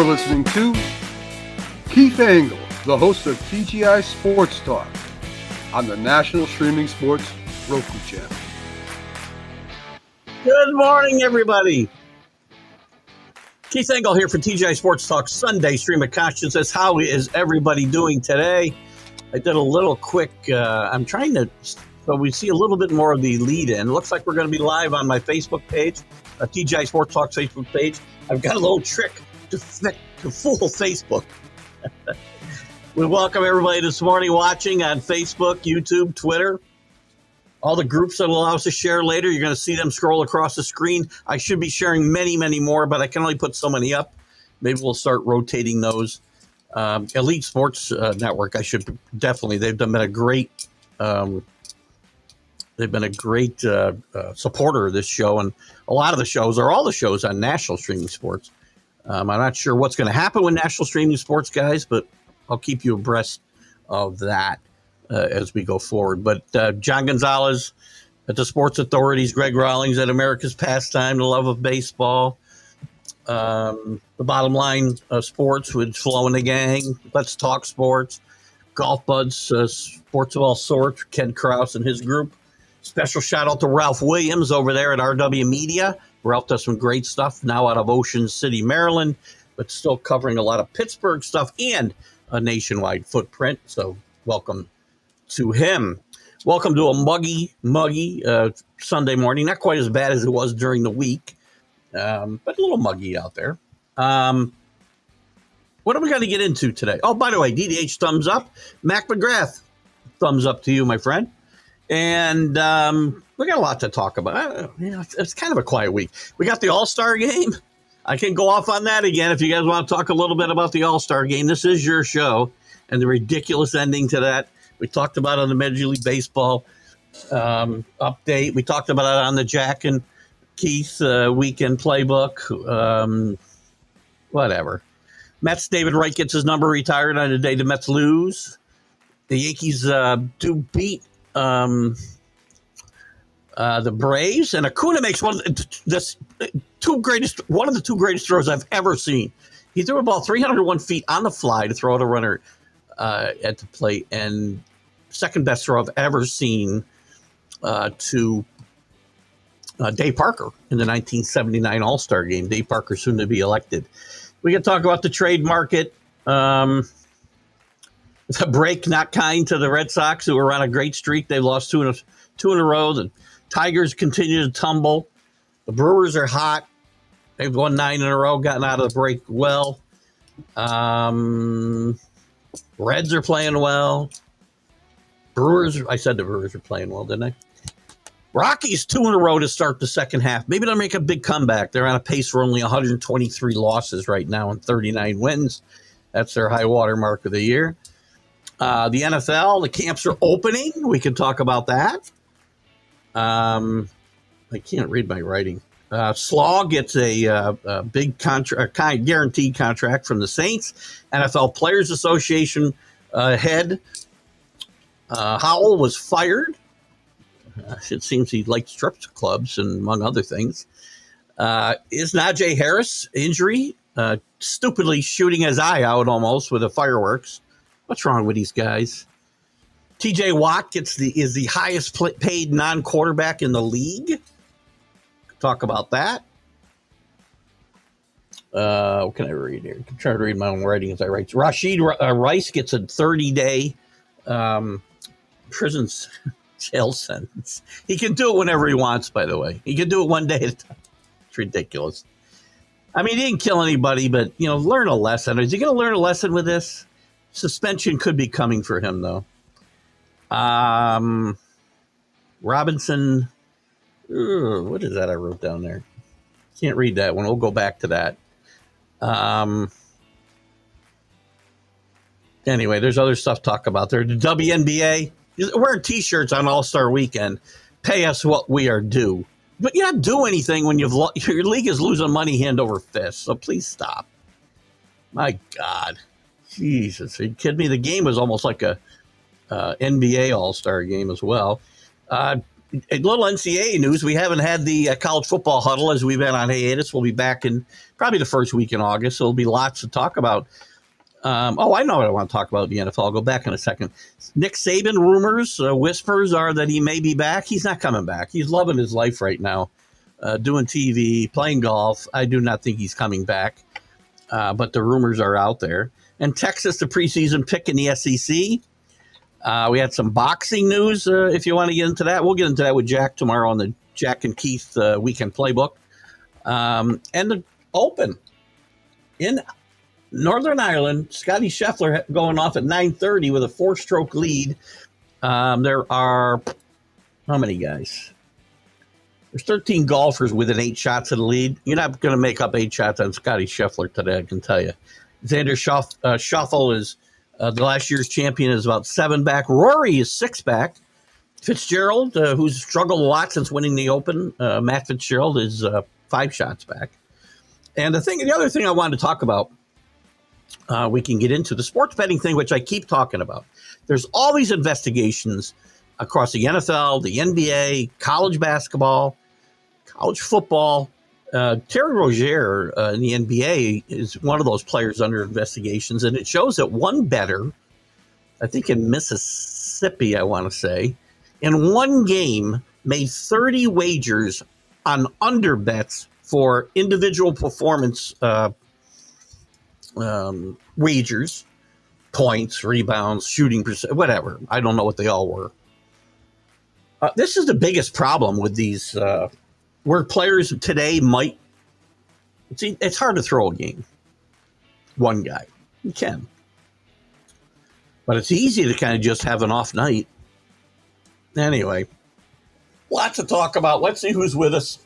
You're listening to Keith Engle, the host of TGI Sports Talk on the National Streaming Sports Roku channel. Good morning, everybody. Keith Engle here for TGI Sports Talk Sunday Stream of Consciousness. How is everybody doing today? I did a little quick, I'm trying to, so we see a little bit more of the lead in. Looks like we're going to be live on my Facebook page, TGI Sports Talk Facebook page. I've got a little trick to fool Facebook. We welcome everybody this morning watching on Facebook, YouTube, Twitter. All the groups that will allow us to share later, you're going to see them scroll across the screen. I should be sharing many, many more, but I can only put so many up. Maybe we'll start rotating those. Elite Sports Network, I should definitely. They've been a great supporter of this show, and a lot of the shows, or all the shows on National Streaming Sports. I'm not sure what's going to happen with National Streaming Sports, guys, but I'll keep you abreast of that as we go forward. But John Gonzalez at the Sports Authorities, Greg Rawlings at America's Pastime, the Love of Baseball, the Bottom Line Sports with Flo and the Gang, Let's Talk Sports, Golf Buds, Sports of All Sorts, Ken Krause and his group. Special shout out to Ralph Williams over there at RW Media. Ralph does some great stuff now out of Ocean City, Maryland, but still covering a lot of Pittsburgh stuff and a nationwide footprint. So welcome to him. Welcome to a muggy Sunday morning. Not quite as bad as it was during the week, but a little muggy out there. What are we going to get into today? Oh, by the way, DDH thumbs up. Mac McGrath, thumbs up to you, my friend. And we got a lot to talk about. It's kind of a quiet week. We got the All-Star game. I can go off on that again if you guys want to talk a little bit about the All-Star game. This is your show and the ridiculous ending to that. We talked about it on the Major League Baseball update. We talked about it on the Jack and Keith weekend playbook. Whatever. Mets, David Wright gets his number retired on the day the Mets lose. The Yankees do beat the Braves, and Acuna makes one of the two greatest throws I've ever seen. He threw a ball 301 feet on the fly to throw out a runner at the plate, and second best throw I've ever seen to Dave Parker in the 1979 All-Star game. Dave Parker soon to be elected. We can talk about the trade market. The break not kind to the Red Sox, who were on a great streak. They lost two in a row. The Tigers continue to tumble. The Brewers are hot. They've won 9 in a row, gotten out of the break well. Reds are playing well. I said the Brewers are playing well, didn't I? Rockies 2 in a row to start the second half. Maybe they'll make a big comeback. They're on a pace for only 123 losses right now and 39 wins. That's their high water mark of the year. The NFL, the camps are opening. We can talk about that. I can't read my writing. Slaw gets a big contract, guaranteed contract from the Saints. NFL Players Association head Howell was fired. It seems he liked strip clubs, and among other things. Is Najee Harris injury? Stupidly shooting his eye out almost with the fireworks. What's wrong with these guys? TJ Watt is the highest paid non-quarterback in the league. Talk about that. What can I read here? I'm trying to read my own writing as I write. Rashid Rice gets a 30-day prison jail sentence. He can do it whenever he wants, by the way. He can do it one day at a time. It's ridiculous. I mean, he didn't kill anybody, but, learn a lesson. Is he going to learn a lesson with this? Suspension could be coming for him, though. Robinson. What is that I wrote down there? Can't read that one. We'll go back to that. Anyway, there's other stuff to talk about there. The WNBA, wearing T-shirts on All-Star Weekend. Pay us what we are due. But you don't do anything when your league is losing money hand over fist. So please stop. My God. Jesus. Are you kidding me? The game was almost like a NBA All-Star game as well. a little NCAA news. We haven't had the college football huddle as we've been on hiatus. We'll be back in probably the first week in August. So there'll be lots to talk about. I know what I want to talk about in the NFL. I'll go back in a second. Nick Saban rumors, whispers are that he may be back. He's not coming back. He's loving his life right now, doing TV, playing golf. I do not think he's coming back, but the rumors are out there. And Texas, the preseason pick in the SEC. We had some boxing news, if you want to get into that. We'll get into that with Jack tomorrow on the Jack and Keith Weekend Playbook. And the Open in Northern Ireland, Scotty Scheffler going off at 9:30 with a 4-stroke lead. There are, how many guys? There's 13 golfers within 8 shots of the lead. You're not going to make up 8 shots on Scotty Scheffler today, I can tell you. Xander Schauffele is the last year's champion, is about 7 back. Rory is 6 back. Fitzgerald, who's struggled a lot since winning the Open, Matt Fitzgerald is 5 shots back. And the other thing I wanted to talk about, we can get into the sports betting thing, which I keep talking about. There's all these investigations across the NFL, the NBA, college basketball, college football. Terry Rozier in the NBA is one of those players under investigations, and it shows that one bettor, I think in Mississippi, I want to say, in one game made 30 wagers on under bets for individual performance wagers, points, rebounds, shooting percent, whatever. I don't know what they all were. This is the biggest problem with these, where players today might. It's hard to throw a game. One guy, you can, but it's easy to kind of just have an off night. Anyway, lots to talk about. Let's see who's with us.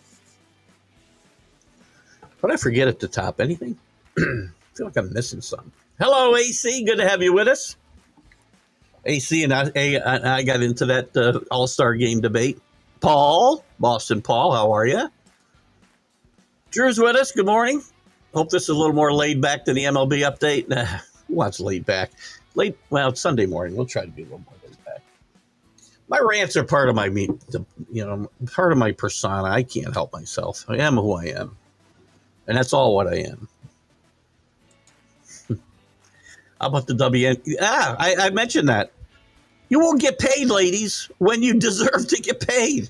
What did I forget at the top? Anything? I feel like I'm missing something. Hello, AC. Good to have you with us. AC and I got into that All-Star game debate. Paul, Boston Paul, how are you? Drew's with us. Good morning. Hope this is a little more laid back than the MLB update. Who wants laid back? Well, it's Sunday morning. We'll try to be a little more laid back. My rants are part of part of my persona. I can't help myself. I am who I am. And that's all what I am. How about the WN? I mentioned that. You won't get paid, ladies, when you deserve to get paid.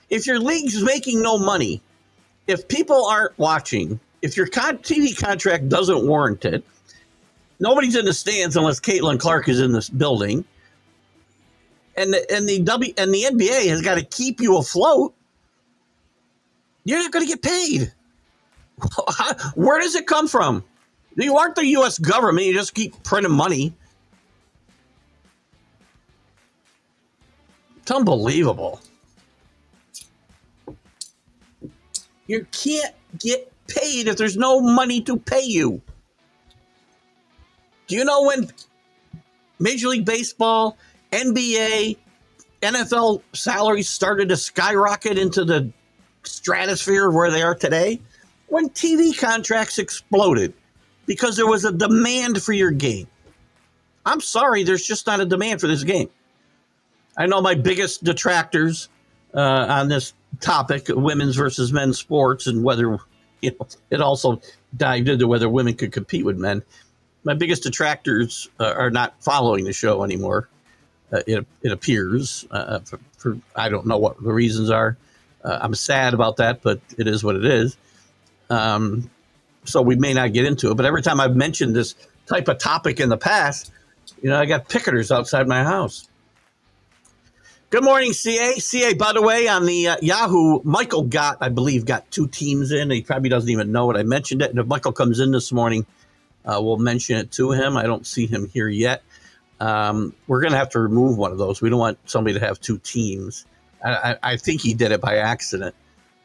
If your league's making no money, if people aren't watching, if your TV contract doesn't warrant it, nobody's in the stands unless Caitlin Clark is in this building, and the NBA has got to keep you afloat, you're not going to get paid. Where does it come from? You aren't the U.S. government. You just keep printing money. It's unbelievable. You can't get paid if there's no money to pay you. Do you know when Major League Baseball, NBA, NFL salaries started to skyrocket into the stratosphere of where they are today? When TV contracts exploded because there was a demand for your game. I'm sorry, there's just not a demand for this game. I know my biggest detractors on this topic, women's versus men's sports, and whether, it also dived into whether women could compete with men. My biggest detractors are not following the show anymore. It appears, for I don't know what the reasons are. I'm sad about that, but it is what it is. So we may not get into it, but every time I've mentioned this type of topic in the past, I got picketers outside my house. Good morning, CA. CA, by the way, on the Yahoo, Michael I believe, got 2 teams in. He probably doesn't even know it. I mentioned it. And if Michael comes in this morning, we'll mention it to him. I don't see him here yet. We're going to have to remove one of those. We don't want somebody to have 2 teams. I think he did it by accident.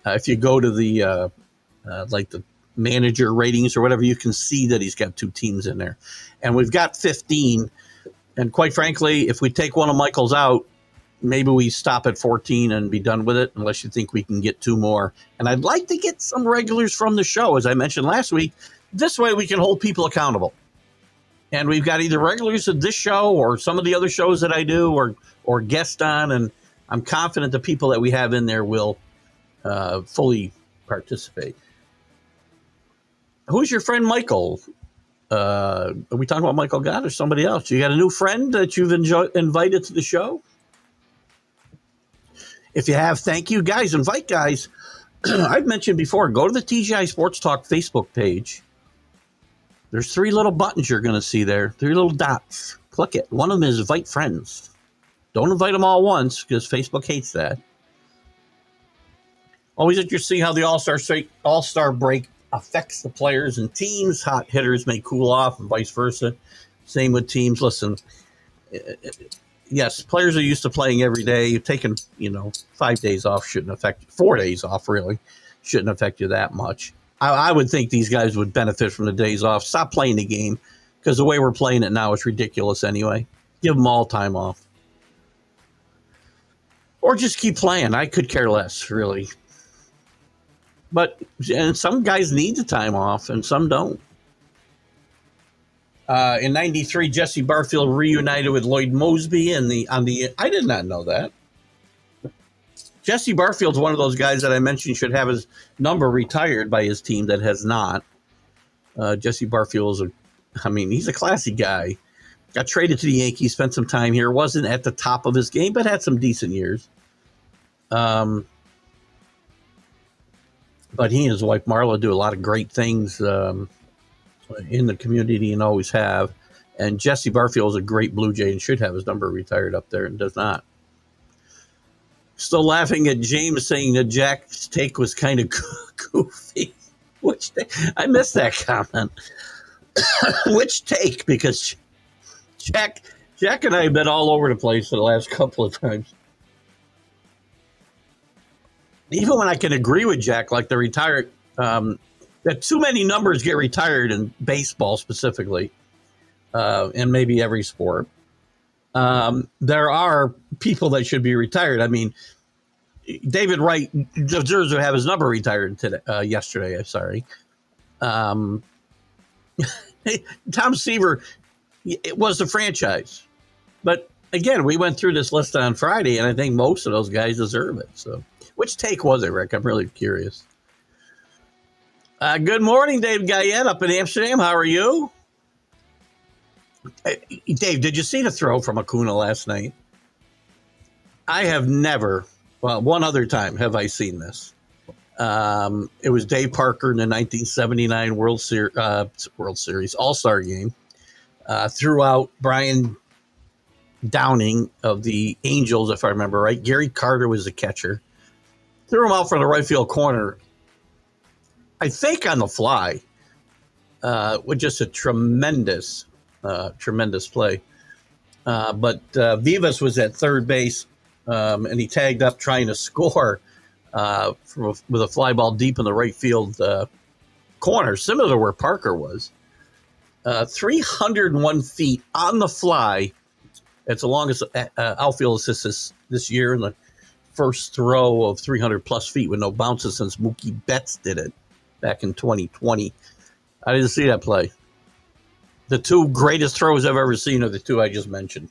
If you go to the the manager ratings or whatever, you can see that he's got 2 teams in there. And we've got 15. And quite frankly, if we take one of Michael's out, maybe we stop at 14 and be done with it, unless you think we can get 2 more. And I'd like to get some regulars from the show, as I mentioned last week. This way we can hold people accountable. And we've got either regulars of this show or some of the other shows that I do or guest on. And I'm confident the people that we have in there will fully participate. Who's your friend Michael? Are we talking about Michael Gott or somebody else? You got a new friend that you've invited to the show? If you have, thank you. Guys, invite guys. I've mentioned before, go to the TGI Sports Talk Facebook page. There's 3 little buttons you're going to see there, 3 little dots. Click it. One of them is invite friends. Don't invite them all once because Facebook hates that. Always interested to see how the All-Star break affects the players and teams. Hot hitters may cool off and vice versa. Same with teams. Listen, yes, players are used to playing every day. Taking 5 days off shouldn't affect you. 4 days off really shouldn't affect you that much. I would think these guys would benefit from the days off. Stop playing the game because the way we're playing it now is ridiculous anyway. Give them all time off. Or just keep playing. I could care less, really. And some guys need the time off and some don't. In '93, Jesse Barfield reunited with Lloyd Moseby I did not know that. Jesse Barfield's one of those guys that I mentioned should have his number retired by his team that has not. Jesse Barfield he's a classy guy. Got traded to the Yankees, spent some time here. Wasn't at the top of his game, but had some decent years. But he and his wife Marla do a lot of great things in the community and always have. And Jesse Barfield is a great Blue Jay and should have his number retired up there and does not. Still laughing at James saying that Jack's take was kind of goofy. Which take? I missed that comment. Which take? Because Jack and I have been all over the place for the last couple of times. Even when I can agree with Jack, like the retired, that too many numbers get retired in baseball specifically, and maybe every sport. There are people that should be retired. I mean, David Wright deserves to have his number retired yesterday. Sorry. Tom Seaver, it was the franchise. But again, we went through this list on Friday, and I think most of those guys deserve it. So, which take was it, Rick? I'm really curious. Good morning, Dave Guyette up in Amsterdam. How are you? Dave, did you see the throw from Acuna last night? I have never, well, one other time have I seen this. It was Dave Parker in the 1979 World Series All-Star game. Threw out Brian Downing of the Angels, if I remember right. Gary Carter was the catcher. Threw him out for the right field corner, I think on the fly, with just a tremendous play. But Vivas was at third base, and he tagged up trying to score with a fly ball deep in the right field corner, similar to where Parker was. 301 feet on the fly. It's the longest outfield assist this year, and the first throw of 300 plus feet with no bounces since Mookie Betts did it back in 2020. I didn't see that play. The two greatest throws I've ever seen are the two I just mentioned.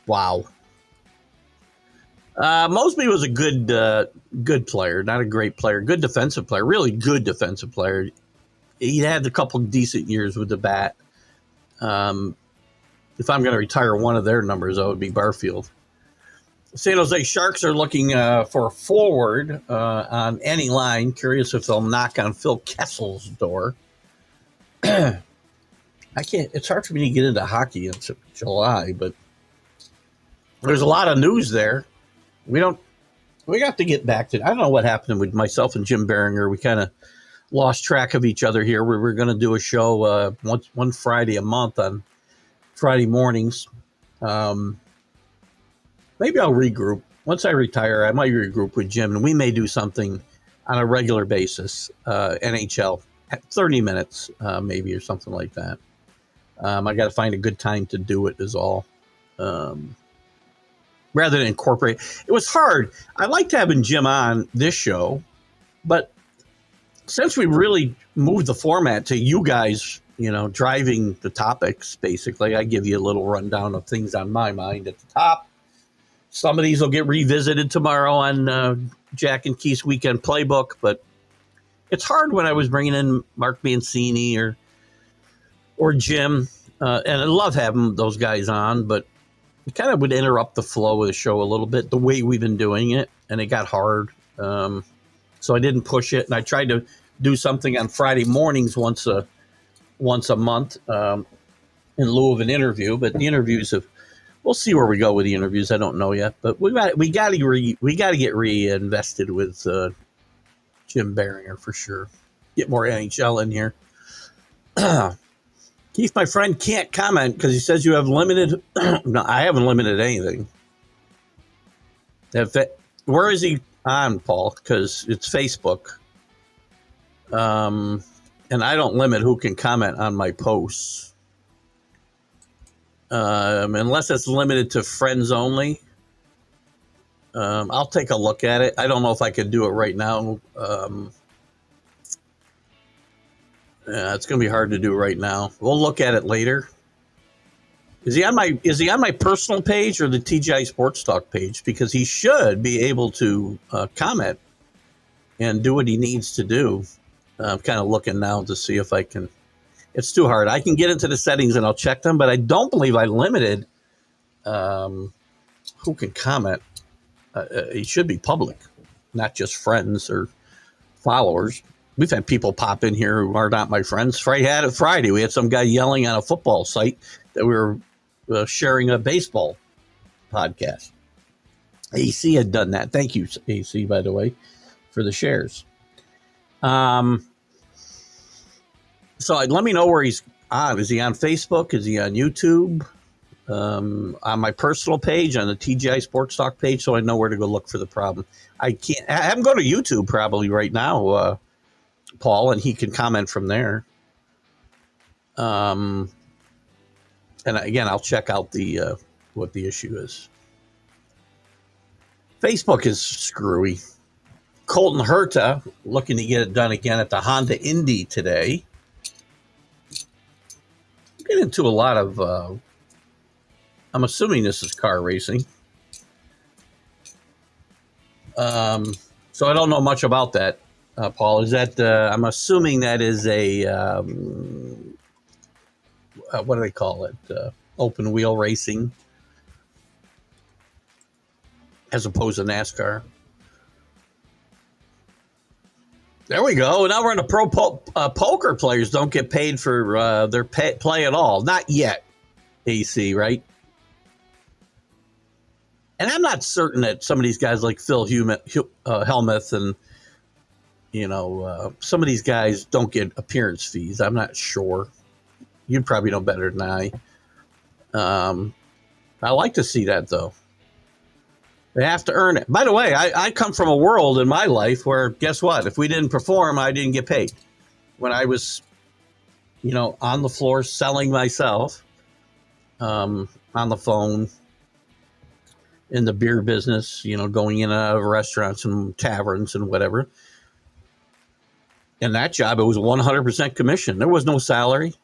Wow. Moseby was a good player, not a great player, good defensive player, really good defensive player. He had a couple decent years with the bat. If I'm going to retire one of their numbers, that would be Barfield. San Jose Sharks are looking for a forward on any line. Curious if they'll knock on Phil Kessel's door. It's hard for me to get into hockey in July, but there's a lot of news there. We got to get back to, I don't know what happened with myself and Jim Behringer. We kind of lost track of each other here. We were going to do a show one Friday a month on Friday mornings. Maybe I'll regroup. Once I retire, I might regroup with Jim, and we may do something on a regular basis, NHL, 30 minutes maybe or something like that. I got to find a good time to do it is all. Rather than incorporate. It was hard. I liked having Jim on this show, but since we really moved the format to you guys, driving the topics, basically, I give you a little rundown of things on my mind at the top. Some of these will get revisited tomorrow on Jack and Keith's Weekend Playbook, but it's hard when I was bringing in Mark Mancini or Jim, and I love having those guys on, but it kind of would interrupt the flow of the show a little bit, the way we've been doing it, and it got hard. So I didn't push it, and I tried to do something on Friday mornings once a month in lieu of an interview, but the interviews have. We'll see where we go with the interviews. I don't know yet, but we got to get reinvested with Jim Beringer for sure. Get more NHL in here. Keith, my friend, can't comment because he says you have limited. No, I haven't limited anything. Where is he on, Paul? Because it's Facebook. And I don't limit who can comment on my posts. Unless it's limited to friends only. I'll take a look at it. I don't know if I could do it right now. It's going to be hard to do right now. We'll look at it later. Is he on my personal page or the TGI Sports Talk page? Because he should be able to comment and do what he needs to do. I'm kind of looking now to see if I can. It's too hard. I can get into the settings and I'll check them, but I don't believe I limited who can comment. It should be public, not just friends or followers. We've had people pop in here who are not my friends. Friday, we had some guy yelling on a football site that we were sharing a baseball podcast. AC had done that. Thank you, AC, by the way, for the shares. So let me know where he's on. Is he on Facebook? Is he on YouTube? On my personal page, on the TGI Sports Talk page, so I know where to go look for the problem. I have him go to YouTube probably right now, Paul, and he can comment from there. And again, I'll check out the what the issue is. Facebook is screwy. Colton Herta looking to get it done again at the Honda Indy today. Get into a lot of. I'm assuming this is car racing. So I don't know much about that, Paul. Is that I'm assuming that is a what do they call it? Open wheel racing, as opposed to NASCAR. There we go. Now we're in a pro poker. Players don't get paid for their play at all. Not yet, AC, right? And I'm not certain that some of these guys like Phil Hellmuth and, some of these guys don't get appearance fees. I'm not sure. You'd probably know better than I. I like to see that, though. They have to earn it. By the way, I come from a world in my life where, guess what? If we didn't perform, I didn't get paid. When I was, on the floor selling myself, on the phone, in the beer business, going in and out of restaurants and taverns and whatever. In that job, it was 100% commission. There was no salary.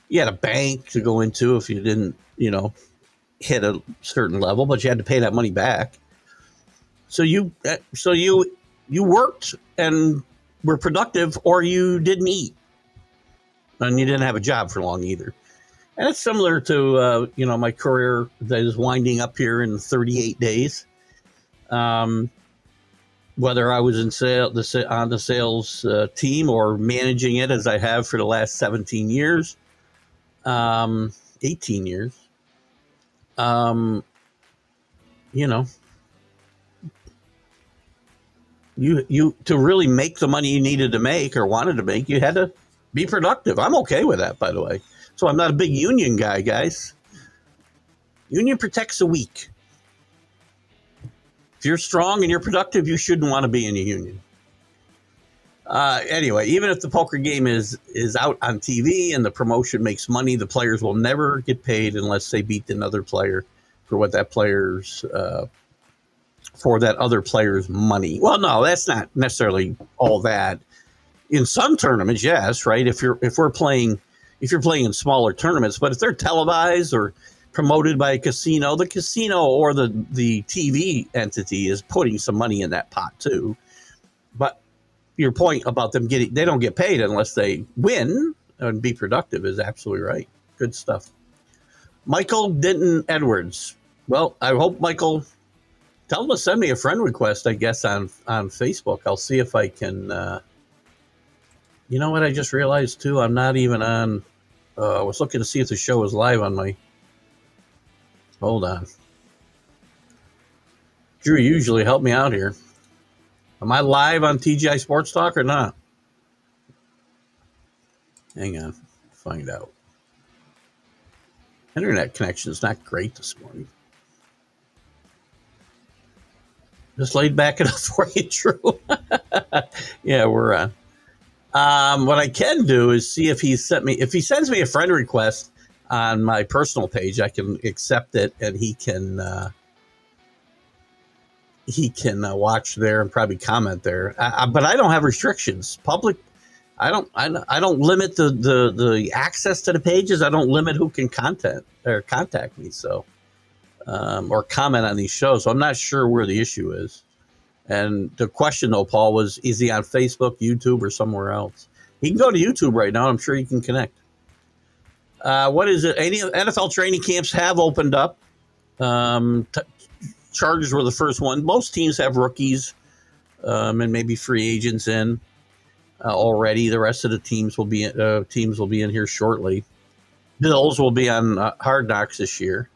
You had a bank to go into if you didn't, hit a certain level, but you had to pay that money back. So you worked and were productive, or you didn't eat, and you didn't have a job for long either. And it's similar to my career that is winding up here in 38 days. Whether I was in on the sales team or managing it as I have for the last 17 years, 18 years. You to really make the money you needed to make or wanted to make, you had to be productive. I'm okay with that, by the way. So I'm not a big union guy, guys. Union protects the weak. If you're strong and you're productive, you shouldn't want to be in a union. Anyway, even if the poker game is out on TV and the promotion makes money, the players will never get paid unless they beat another player for what that player's for that other player's money. Well, no, that's not necessarily all that. In some tournaments, yes, right. If you're playing in smaller tournaments, but if they're televised or promoted by a casino. The casino or the TV entity is putting some money in that pot too. But your point about them they don't get paid unless they win and be productive is absolutely right. Good stuff. Michael Denton Edwards. Well, I hope Michael, tell him to send me a friend request, I guess, on Facebook. I'll see if I can. You know what I just realized too? I'm not even on. I was looking to see if the show was live on my. Hold on. Drew, you usually help me out here. Am I live on TGI Sports Talk or not? Hang on. Find out. Internet connection is not great this morning. Just laid back enough for you, Drew. Yeah, we're on. What I can do is see if he sends me a friend request on my personal page, I can accept it, and he can watch there and probably comment there. But I don't have restrictions. Public, I don't limit the access to the pages. I don't limit who can contact me. So, or comment on these shows. So I'm not sure where the issue is. And the question though, Paul, was, is he on Facebook, YouTube, or somewhere else? He can go to YouTube right now. I'm sure he can connect. What is it? Any NFL training camps have opened up. Chargers were the first one. Most teams have rookies and maybe free agents in already. The rest of the teams will be in here shortly. Bills will be on Hard Knocks this year.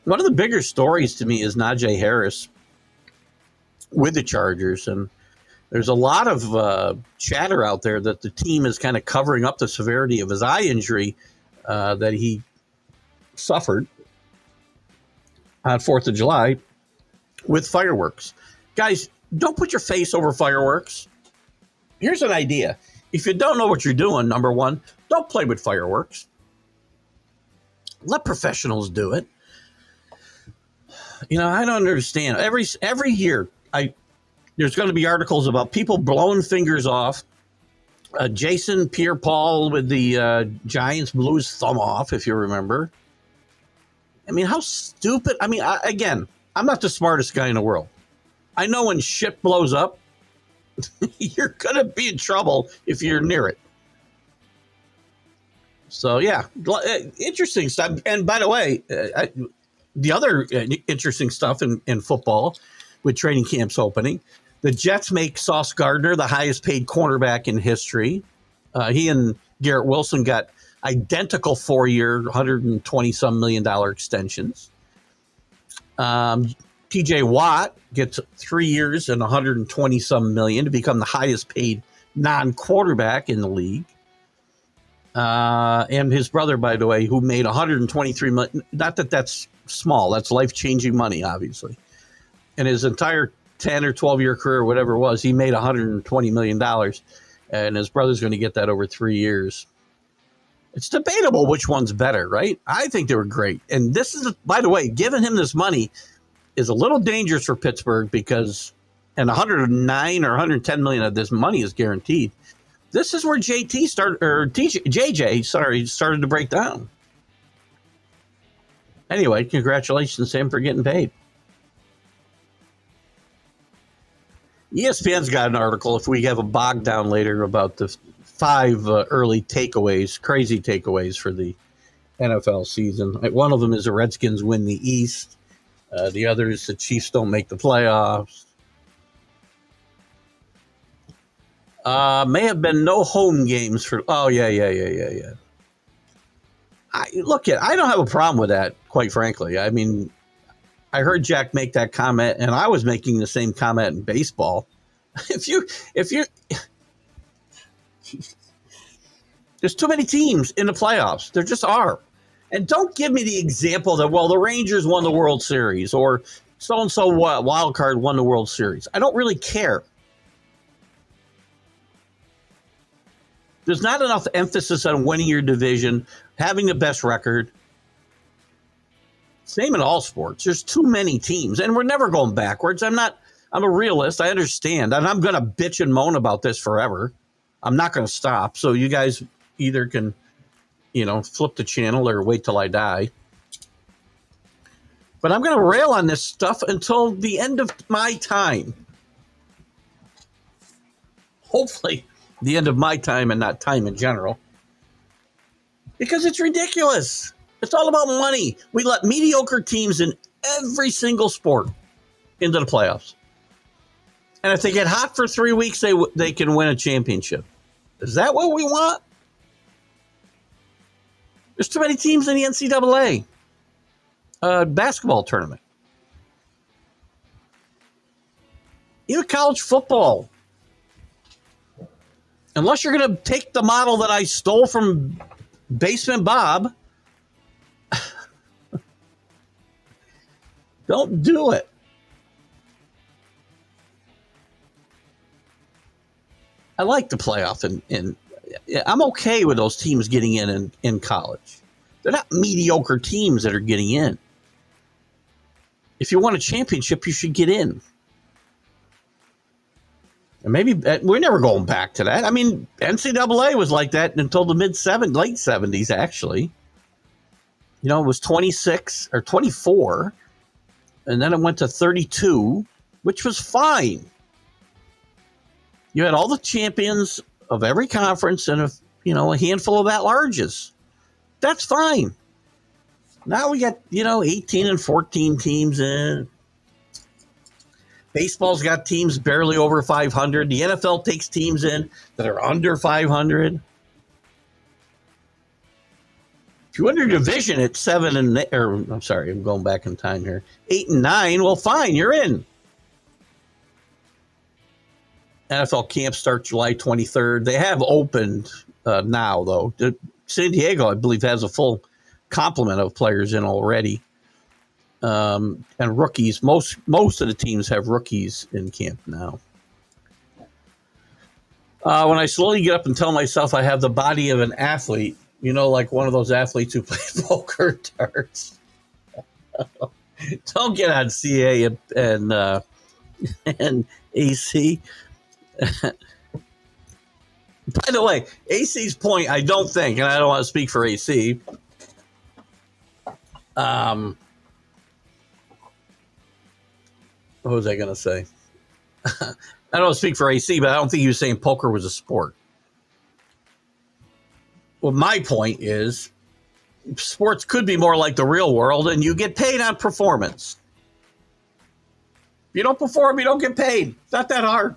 One of the bigger stories to me is Najee Harris with the Chargers, and there's a lot of chatter out there that the team is kind of covering up the severity of his eye injury that he suffered on 4th of July with fireworks. Guys, don't put your face over fireworks. Here's an idea. If you don't know what you're doing, number one, don't play with fireworks. Let professionals do it. You know, I don't understand. Every year, there's going to be articles about people blowing fingers off. Jason Pierre-Paul with the Giants blew his thumb off, if you remember. I mean, how stupid. I mean, again, I'm not the smartest guy in the world. I know when shit blows up, you're going to be in trouble if you're near it. So, yeah, interesting stuff. And by the way, the other interesting stuff in football with training camps opening, the Jets make Sauce Gardner the highest paid cornerback in history. He and Garrett Wilson got identical 4-year, $120-some million extensions. TJ Watt gets 3 years and $120-some million to become the highest paid non-quarterback in the league. And his brother, by the way, who made $123 million. Not that that's small. That's life-changing money, obviously. In his entire 10 or 12-year career, whatever it was, he made $120 million. And his brother's going to get that over 3 years. It's debatable which one's better, right? I think they were great. And this is, by the way, giving him this money is a little dangerous for Pittsburgh because, and 109 or 110 million of this money is guaranteed. This is where JJ started to break down. Anyway, congratulations to him for getting paid. ESPN's got an article, if we have a bog down later, about the 5 early takeaways, crazy takeaways for the NFL season. One of them is the Redskins win the East. The other is the Chiefs don't make the playoffs. May have been no home games for. Oh, yeah. I don't have a problem with that, quite frankly. I mean, I heard Jack make that comment, and I was making the same comment in baseball. If you, there's too many teams in the playoffs. There just are. And don't give me the example that, well, the Rangers won the World Series or so-and-so wild card won the World Series. I don't really care. There's not enough emphasis on winning your division, having the best record. Same in all sports. There's too many teams, and we're never going backwards. I'm a realist. I understand. And I'm going to bitch and moan about this forever. I'm not going to stop. So you guys either can, flip the channel or wait till I die. But I'm going to rail on this stuff until the end of my time. Hopefully, the end of my time and not time in general. Because it's ridiculous. It's all about money. We let mediocre teams in every single sport into the playoffs. And if they get hot for 3 weeks, they can win a championship. Is that what we want? There's too many teams in the NCAA basketball tournament. Even college football. Unless you're going to take the model that I stole from Basement Bob, don't do it. I like the playoff, and I'm okay with those teams getting in college. They're not mediocre teams that are getting in. If you want a championship, you should get in. And maybe we're never going back to that. I mean, NCAA was like that until the late 70s, actually. You know, it was 26 or 24, and then it went to 32, which was fine. You had all the champions of every conference and a handful of at-larges. That's fine. Now we got, 18 and 14 teams in. Baseball's got teams barely over 500. The NFL takes teams in that are under 500. If you win your division at 7 and, or I'm sorry, I'm going back in time here, 8 and 9, well, fine, you're in. NFL camps start July 23rd. They have opened now, though. San Diego, I believe, has a full complement of players in already. And rookies. Most of the teams have rookies in camp now. When I slowly get up and tell myself I have the body of an athlete, like one of those athletes who play poker darts. Don't get on CA and AC. By the way, AC's point, I don't think, and I don't want to speak for AC. What was I going to say? I don't want to speak for AC, but I don't think he was saying poker was a sport. Well, my point is sports could be more like the real world, and you get paid on performance. If you don't perform, you don't get paid. It's not that hard.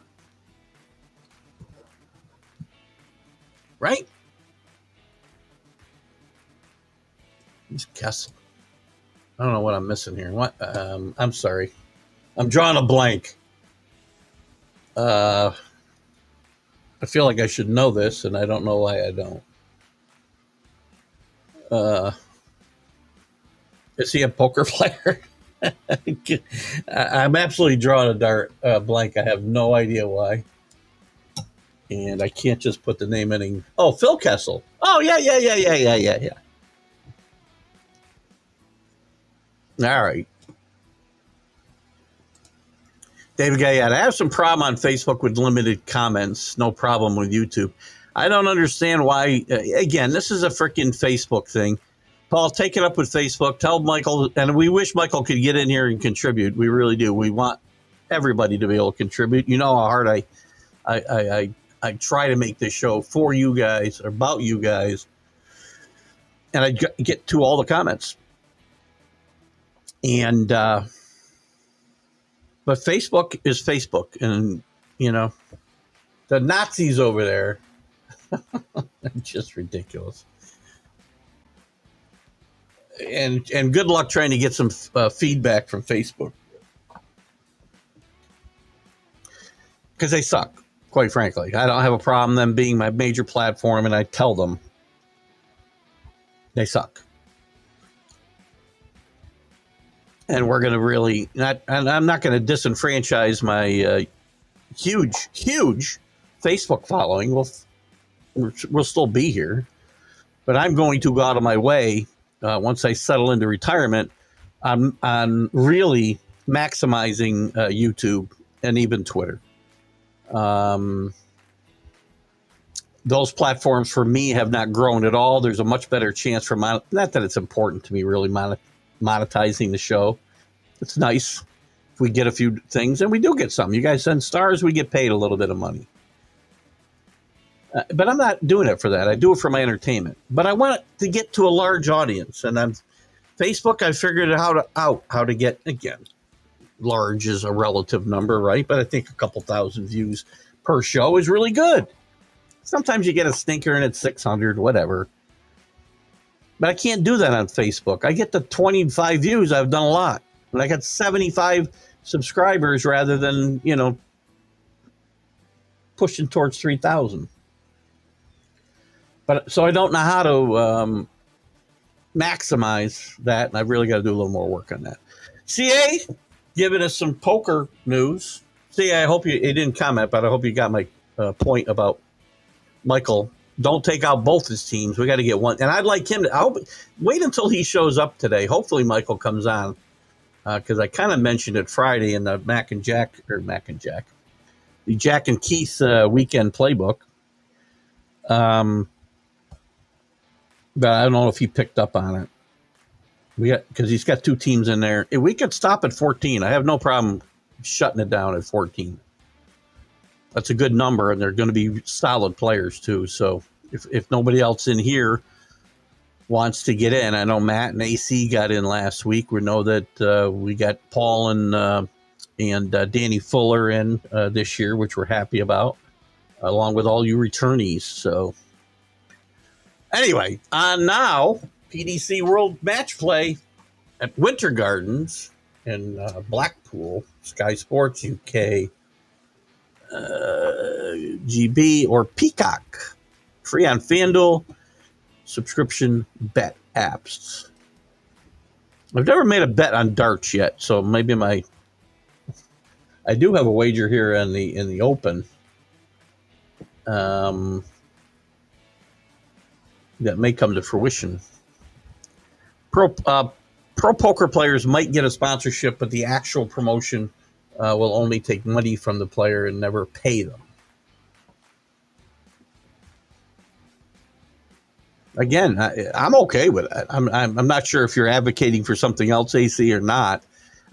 Right? Just guessing. I don't know what I'm missing here. What? I'm sorry. I'm drawing a blank. I feel like I should know this, and I don't know why I don't. Is he a poker player? I'm absolutely drawing a blank. I have no idea why. And I can't just put the name in. Oh, Phil Kessel. Oh, yeah. All right. David Gayette, I have some problem on Facebook with limited comments. No problem with YouTube. I don't understand why. Again, this is a freaking Facebook thing. Paul, take it up with Facebook. Tell Michael, and we wish Michael could get in here and contribute. We really do. We want everybody to be able to contribute. You know how hard I try to make this show for you guys, about you guys, and I get to all the comments. And but Facebook is Facebook, and the Nazis over there, just ridiculous. And good luck trying to get some feedback from Facebook, because they suck. Quite frankly, I don't have a problem them being my major platform, and I tell them they suck. And we're going to really not, and I'm not going to disenfranchise my huge Facebook following. We'll still be here, but I'm going to go out of my way once I settle into retirement on really maximizing YouTube and even Twitter. Those platforms for me have not grown at all. There's a much better chance for not that it's important to me really monetizing the show, It's nice if we get a few things, and we do get some. You guys send stars, we get paid a little bit of money. But I'm not doing it for that. I do it for my entertainment. But I want to get to a large audience, and on Facebook, I figured out how to get, again, large is a relative number, right? But I think a couple thousand views per show is really good. Sometimes you get a stinker and it's 600, whatever. But I can't do that on Facebook. I get the 25 views, I've done a lot. But I got 75 subscribers rather than, pushing towards 3,000. But so I don't know how to maximize that, and I've really got to do a little more work on that. CA giving us some poker news. CA, I hope you didn't comment, but I hope you got my point about Michael. Don't take out both his teams. We got to get one, and I'd like him to. I hope wait until he shows up today. Hopefully, Michael comes on because I kind of mentioned it Friday in the the Jack and Keith weekend playbook. But I don't know if he picked up on it. Because he's got two teams in there. If we could stop at 14, I have no problem shutting it down at 14. That's a good number, and they're going to be solid players too. So if nobody else in here wants to get in, I know Matt and AC got in last week. We know that we got Paul and Danny Fuller in this year, which we're happy about, along with all you returnees. So anyway, on now, PDC World Match Play at Winter Gardens in Blackpool, Sky Sports UK, GB, or Peacock. Free on FanDuel, subscription bet apps. I've never made a bet on darts yet, so maybe I do have a wager here in the Open. That may come to fruition. Pro poker players might get a sponsorship, but the actual promotion will only take money from the player and never pay them. Again, I'm okay with that. I'm not sure if you're advocating for something else, AC, or not.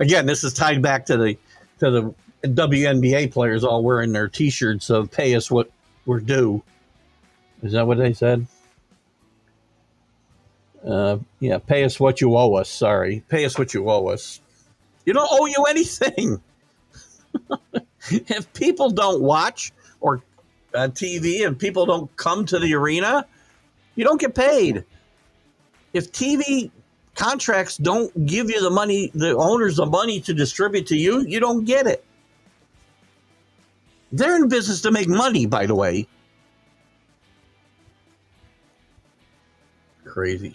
Again, this is tied back to the WNBA players all wearing their T-shirts of "Pay us what we're due." Is that what they said? Yeah, pay us what you owe us. Sorry, pay us what you owe us. You don't owe you anything. If people don't watch or on TV and people don't come to the arena, you don't get paid. If TV contracts don't give you the money, the owners the money to distribute to you, you don't get it. They're in business to make money, by the way. Crazy.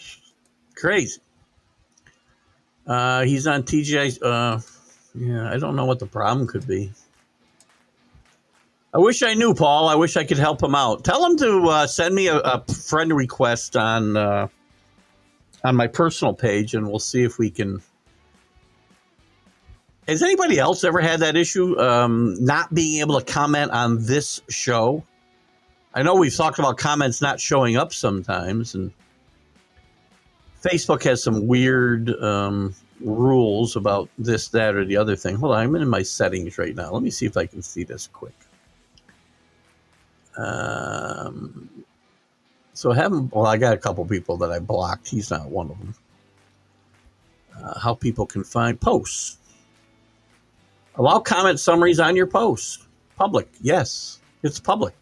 He's on TGI. Yeah, I don't know what the problem could be. I wish I knew, Paul. I wish I could help him out. Tell him to send me a friend request on my personal page, and we'll see if we can. Has anybody else ever had that issue, not being able to comment on this show? I know we've talked about comments not showing up sometimes, and Facebook has some weird rules about this, that, or the other thing. Hold on, I'm in my settings right now. Let me see if I can see this quick. So I got a couple people that I blocked. He's not one of them. How people can find posts. Allow comment summaries on your posts. Public. Yes, it's public.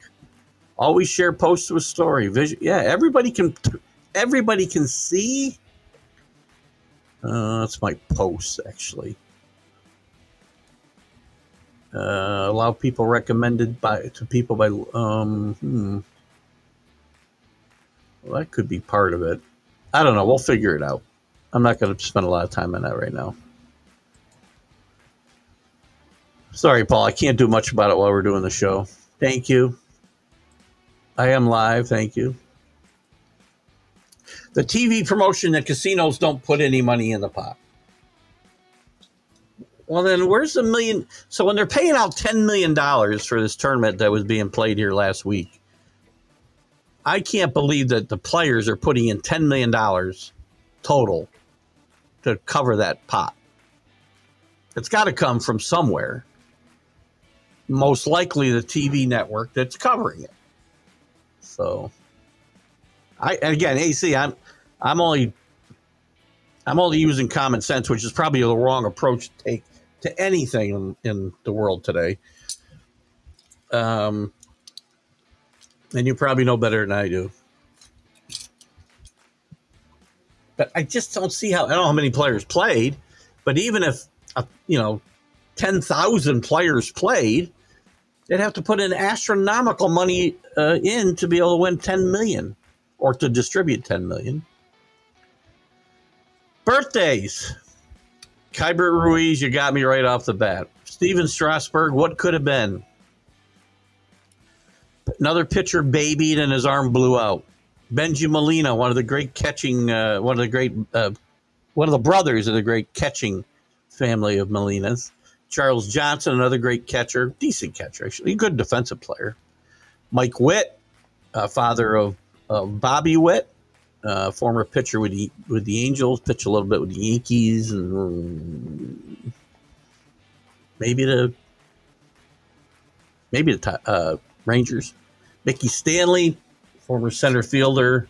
Always share posts to a story. Yeah, everybody can see. That's my post, actually. Allow people recommended to people by. Well, that could be part of it. I don't know. We'll figure it out. I'm not going to spend a lot of time on that right now. Sorry, Paul. I can't do much about it while we're doing the show. Thank you. I am live. Thank you. The TV promotion that casinos don't put any money in the pot. Well, then where's the million? So when they're paying out $10 million for this tournament that was being played here last week, I can't believe that the players are putting in $10 million total to cover that pot. It's got to come from somewhere. Most likely the TV network that's covering it. So, AC, I'm only using common sense, which is probably the wrong approach to take to anything in the world today. And you probably know better than I do. But I just don't see how. I don't know how many players played, but even if 10,000 players played, they'd have to put in astronomical money in to be able to win 10 million or to distribute 10 million. Birthdays. Kybert Ruiz, you got me right off the bat. Steven Strasburg, what could have been? Another pitcher babied and his arm blew out. Benji Molina, one of the brothers of the great catching family of Molinas. Charles Johnson, another great catcher, decent catcher, actually, a good defensive player. Mike Witt, father of Bobby Witt, former pitcher with the Angels, pitched a little bit with the Yankees, and maybe the Rangers. Mickey Stanley, former center fielder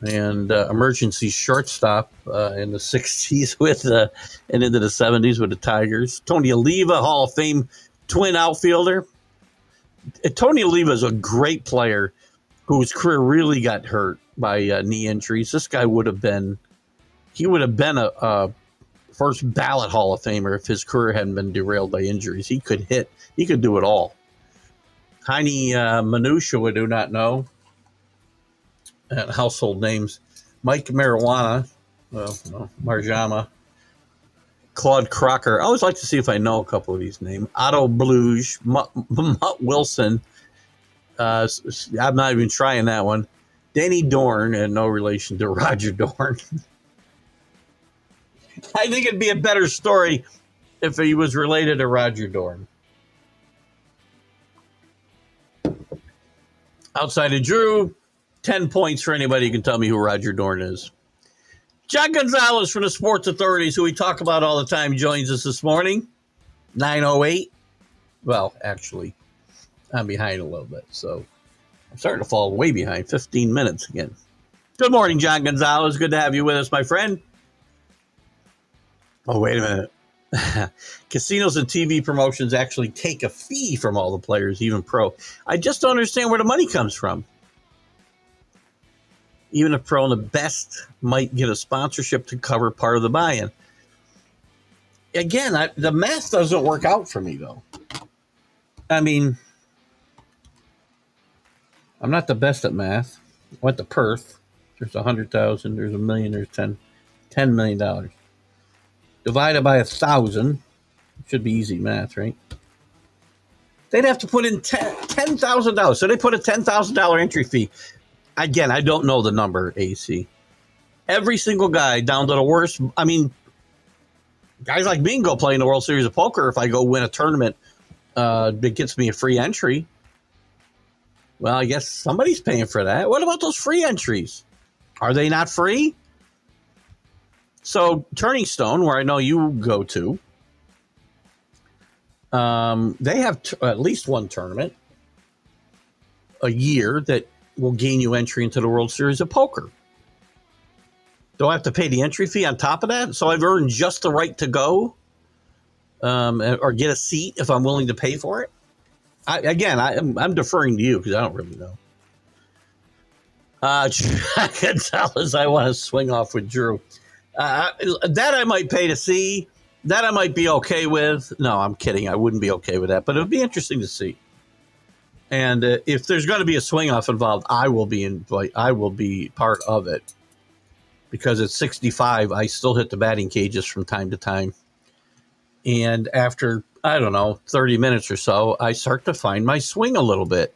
and emergency shortstop in the 60s and into the 70s with the Tigers. Tony Oliva, Hall of Fame twin outfielder. Tony Oliva is a great player whose career really got hurt by knee injuries. This guy would have been a first ballot Hall of Famer if his career hadn't been derailed by injuries. He could hit. He could do it all. Heine Manusha, I do not know. Household names. Mike Marijuana, Marjama, Claude Crocker. I always like to see if I know a couple of these names. Otto Bluge, Mutt Wilson. I'm not even trying that one. Danny Dorn, and no relation to Roger Dorn. I think it'd be a better story if he was related to Roger Dorn. Outside of Drew, 10 points for anybody who can tell me who Roger Dorn is. John Gonzalez from the Sports Authorities, who we talk about all the time, joins us this morning. 9:08. Well, actually, I'm behind a little bit, so I'm starting to fall way behind. 15 minutes again. Good morning, John Gonzalez. Good to have you with us, my friend. Oh, wait a minute. Casinos and TV promotions actually take a fee from all the players, even pro. I just don't understand where the money comes from. Even if pro and the best might get a sponsorship to cover part of the buy-in. Again, the math doesn't work out for me, though. I mean, I'm not the best at math. I went to Perth. There's 100,000. There's a million. There's $10 million. Divided by 1,000. Should be easy math, right? They'd have to put in $10,000. So they put a $10,000 entry fee. Again, I don't know the number, AC. Every single guy down to the worst. I mean, guys like me can go play in the World Series of Poker if I go win a tournament that gets me a free entry. Well, I guess somebody's paying for that. What about those free entries? Are they not free? So Turning Stone, where I know you go to, they have at least one tournament a year that will gain you entry into the World Series of Poker. Do I have to pay the entry fee on top of that? So I've earned just the right to go or get a seat if I'm willing to pay for it? I'm deferring to you because I don't really know. Gonzalez, I want to swing off with Drew. That I might pay to see. That I might be okay with. No, I'm kidding. I wouldn't be okay with that, but it would be interesting to see. And if there's going to be a swing off involved, I will be part of it. Because at 65, I still hit the batting cages from time to time. And after, 30 minutes or so, I start to find my swing a little bit.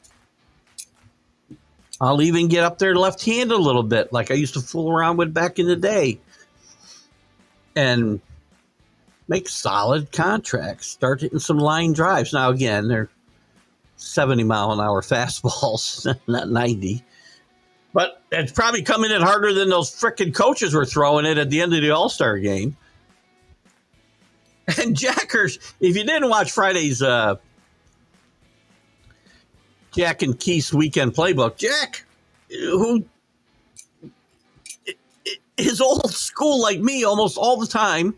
I'll even get up there left-handed a little bit, like I used to fool around with back in the day. And make solid contracts. Start hitting some line drives. Now, again, they're 70-mile-an-hour fastballs, not 90. But it's probably coming in harder than those frickin' coaches were throwing it at the end of the All-Star game. And Jackers, if you didn't watch Friday's Jack and Keith's weekend playbook, Jack, who is old school like me almost all the time,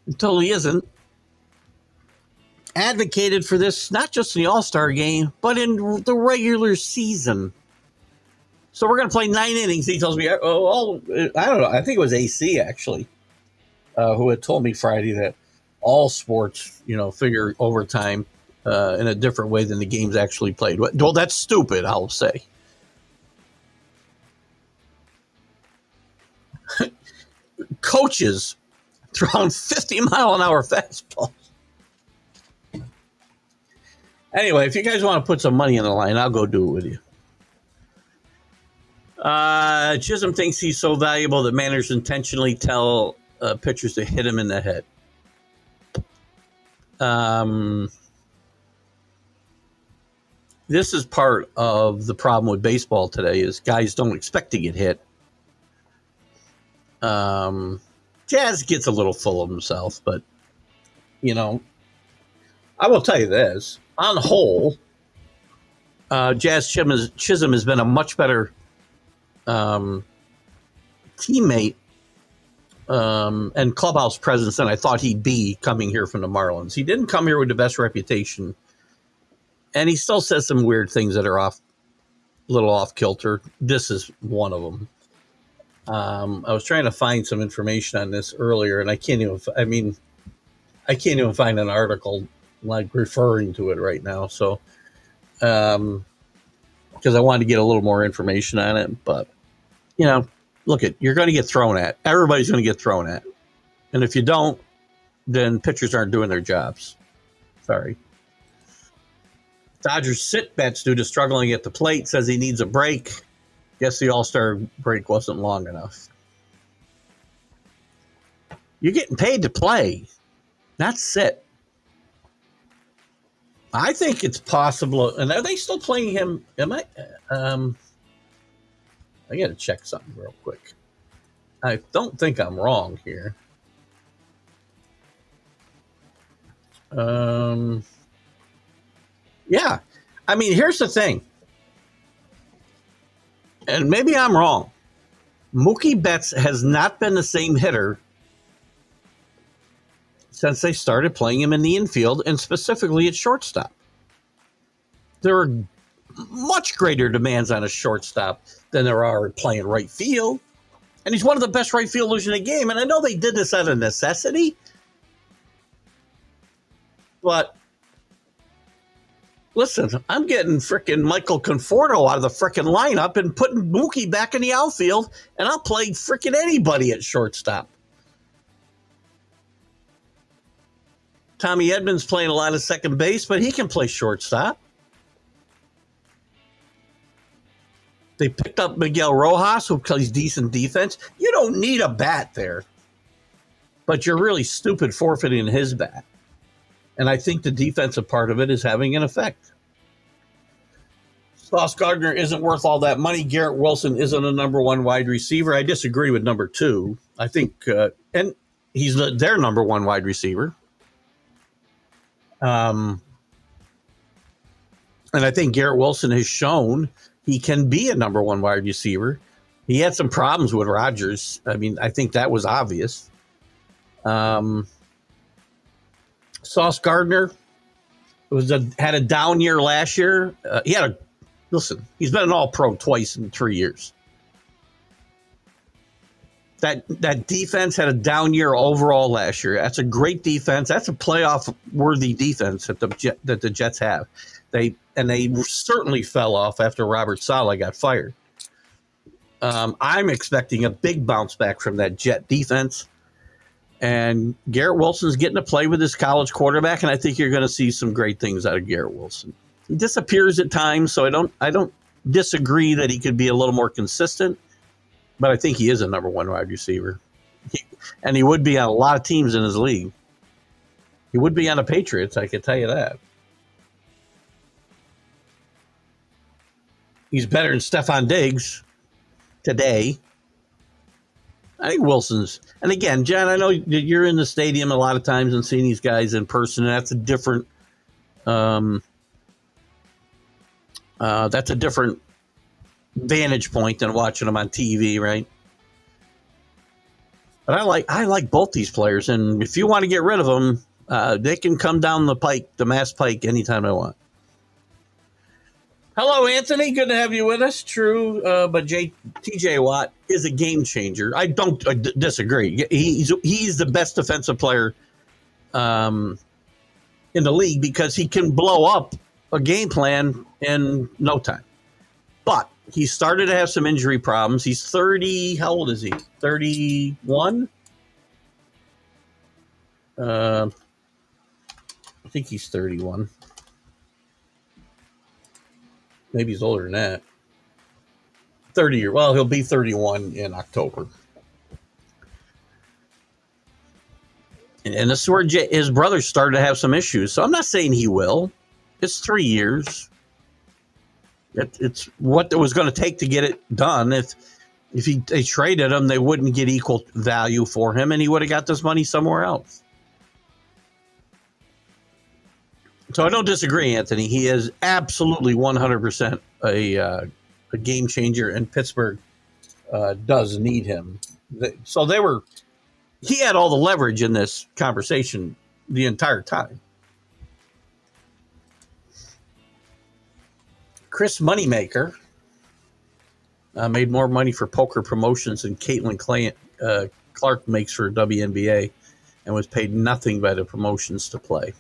until he isn't, advocated for this not just in the All-Star game, but in the regular season. So we're going to play 9 innings. He tells me, I don't know, I think it was AC actually, who had told me Friday that all sports, figure overtime in a different way than the game's actually played. Well, that's stupid, I'll say. Coaches throwing 50-mile-an-hour fastballs. Anyway, if you guys want to put some money in the line, I'll go do it with you. Chisholm thinks he's so valuable that managers intentionally tell pitchers to hit him in the head. This is part of the problem with baseball today is guys don't expect to get hit. Jazz gets a little full of himself, but, I will tell you this. On the whole, Jazz Chisholm has been a much better teammate and clubhouse presence than I thought he'd be coming here from the Marlins. He didn't come here with the best reputation, and he still says some weird things that are a little off kilter. This is one of them. I was trying to find some information on this earlier, and I can't even find an article like referring to it right now. So, because I wanted to get a little more information on it, but look, you're going to get thrown at. Everybody's going to get thrown at, and if you don't, then pitchers aren't doing their jobs. Sorry. Dodgers sit bets due to struggling at the plate. Says he needs a break. Guess the All-Star break wasn't long enough. You're getting paid to play, not sit. I think it's possible. And are they still playing him? I got to check something real quick. I don't think I'm wrong here. Yeah. I mean, here's the thing. And maybe I'm wrong. Mookie Betts has not been the same hitter since they started playing him in the infield and specifically at shortstop. There are much greater demands on a shortstop than there are playing right field. And he's one of the best right fielders in the game. And I know they did this out of necessity. But listen, I'm getting freaking Michael Conforto out of the freaking lineup and putting Mookie back in the outfield, and I'll play freaking anybody at shortstop. Tommy Edmonds playing a lot of second base, but he can play shortstop. They picked up Miguel Rojas, who plays decent defense. You don't need a bat there, but you're really stupid forfeiting his bat. And I think the defensive part of it is having an effect. Sauce Gardner isn't worth all that money. Garrett Wilson isn't a number one wide receiver. I disagree with number two. I think, and he's their number one wide receiver. And I think Garrett Wilson has shown he can be a number one wide receiver. He had some problems with Rodgers. I mean, I think that was obvious. Sauce Gardner had a down year last year. He's been an All-Pro twice in 3 years. That defense had a down year overall last year. That's a great defense. That's a playoff-worthy defense that the Jets have. They certainly fell off after Robert Saleh got fired. I'm expecting a big bounce back from that Jet defense. And Garrett Wilson's getting to play with his college quarterback, and I think you're going to see some great things out of Garrett Wilson. He disappears at times, so I don't disagree that he could be a little more consistent, but I think he is a number one wide receiver. And he would be on a lot of teams in his league. He would be on the Patriots, I can tell you that. He's better than Stephon Diggs today. I think Wilson's. And again, John, I know you're in the stadium a lot of times and seeing these guys in person, and that's a different. That's a different vantage point than watching them on TV, right? But I like both these players, and if you want to get rid of them, they can come down the Mass Pike, anytime they want. Hello, Anthony. Good to have you with us. True, but TJ Watt is a game changer. I don't disagree. He's the best defensive player in the league because he can blow up a game plan in no time. But he started to have some injury problems. He's 30. How old is he? 31? I think he's 31. Maybe he's older than that. 30 years. Well, he'll be 31 in October. And this is where his brother started to have some issues. So I'm not saying he will. It's 3 years. It's what it was going to take to get it done. If they traded him, they wouldn't get equal value for him, and he would have got this money somewhere else. So I don't disagree, Anthony. He is absolutely 100% a game changer, and Pittsburgh does need him. So he had all the leverage in this conversation the entire time. Chris Moneymaker made more money for poker promotions than Caitlin Clark makes for WNBA and was paid nothing by the promotions to play.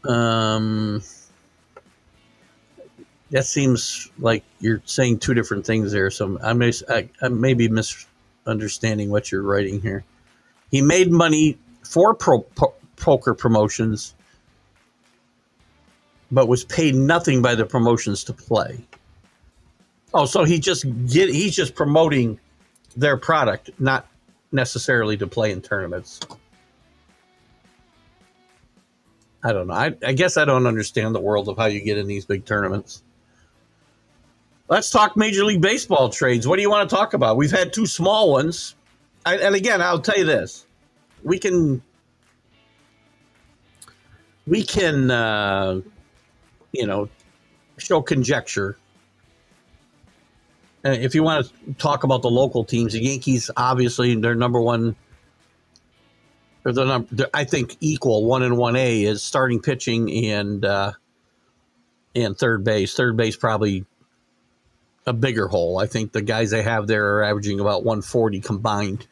That seems like you're saying two different things there. So I may be misunderstanding what you're writing here. He made money for poker promotions, but was paid nothing by the promotions to play. Oh, so he's just promoting their product, not necessarily to play in tournaments. I don't know. I guess I don't understand the world of how you get in these big tournaments. Let's talk Major League Baseball trades. What do you want to talk about? We've had two small ones. And again, I'll tell you this. We can show conjecture. If you want to talk about the local teams, the Yankees, obviously, they're number one. I think equal 1 and 1A is starting pitching and third base. Third base probably a bigger hole. I think the guys they have there are averaging about 140 combined.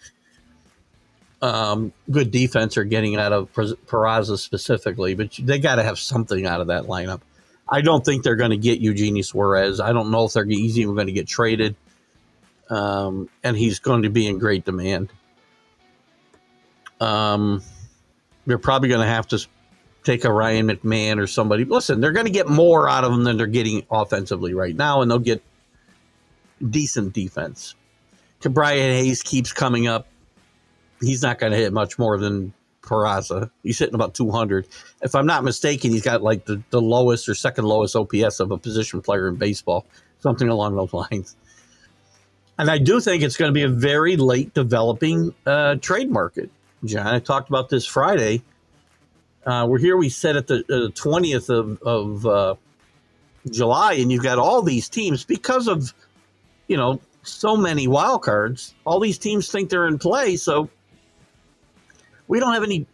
Good defense are getting out of Peraza specifically, but they got to have something out of that lineup. I don't think they're going to get Eugenio Suarez. I don't know if they're even going to get traded, and he's going to be in great demand. They're probably going to have to take a Ryan McMahon or somebody. Listen, they're going to get more out of them than they're getting offensively right now, and they'll get decent defense. Brian Hayes keeps coming up. He's not going to hit much more than Peraza. He's hitting about 200. If I'm not mistaken, he's got like the lowest or second lowest OPS of a position player in baseball, something along those lines. And I do think it's going to be a very late developing trade market. John, I talked about this Friday. We're here, we said at the 20th of July, and you've got all these teams because of, so many wild cards. All these teams think they're in play, so we don't have any.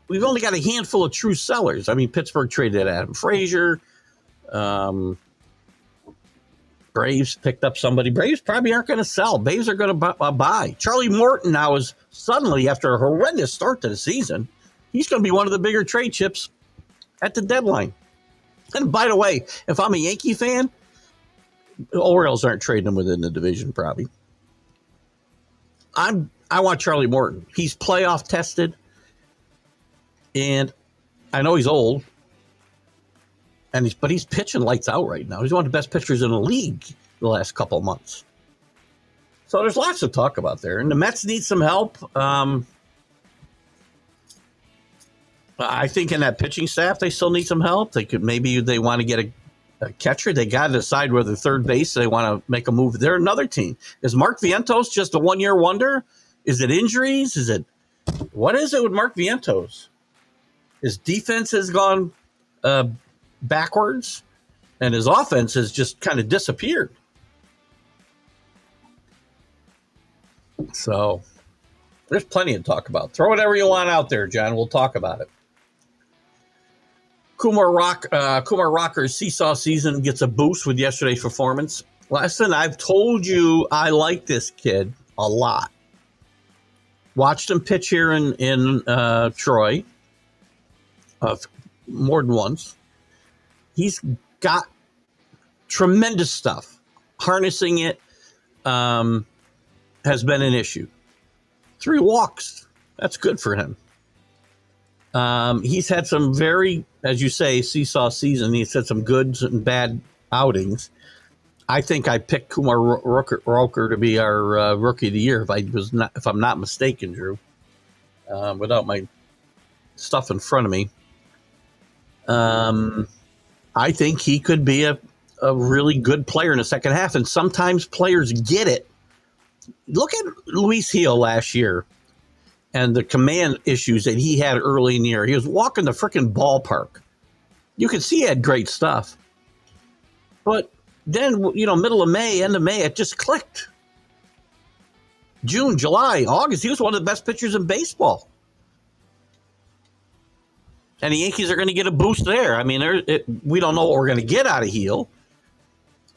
We've only got a handful of true sellers. I mean, Pittsburgh traded Adam Frazier. Braves picked up somebody. Braves probably aren't going to sell. Braves are going to buy. Charlie Morton now is suddenly, after a horrendous start to the season, he's going to be one of the bigger trade chips at the deadline. And by the way, if I'm a Yankee fan, the Orioles aren't trading him within the division probably. I want Charlie Morton. He's playoff tested, and I know he's old. But he's pitching lights out right now. He's one of the best pitchers in the league the last couple of months. So there's lots to talk about there. And the Mets need some help. I think in that pitching staff, they still need some help. They want to get catcher. They got to decide whether third base they want to make a move. They're another team. Is Mark Vientos just a one-year wonder? Is it injuries? What is it with Mark Vientos? His defense has gone backwards, and his offense has just kind of disappeared. So there's plenty to talk about. Throw whatever you want out there, John. We'll talk about it. Kumar Rocker's seesaw season gets a boost with yesterday's performance. Listen, I've told you I like this kid a lot. Watched him pitch here in Troy more than once. He's got tremendous stuff. Harnessing it has been an issue. 3 walks. That's good for him. He's had some very, as you say, seesaw season. He's had some good and bad outings. I think I picked Kumar Roker to be our rookie of the year if I'm not mistaken, Drew. Without my stuff in front of me, I think he could be a really good player in the second half. And sometimes players get it. Look at Luis Gil last year and the command issues that he had early in the year. He was walking the freaking ballpark. You could see he had great stuff. But then, middle of May, end of May, it just clicked. June, July, August, he was one of the best pitchers in baseball. And the Yankees are going to get a boost there. I mean, we don't know what we're going to get out of Gil.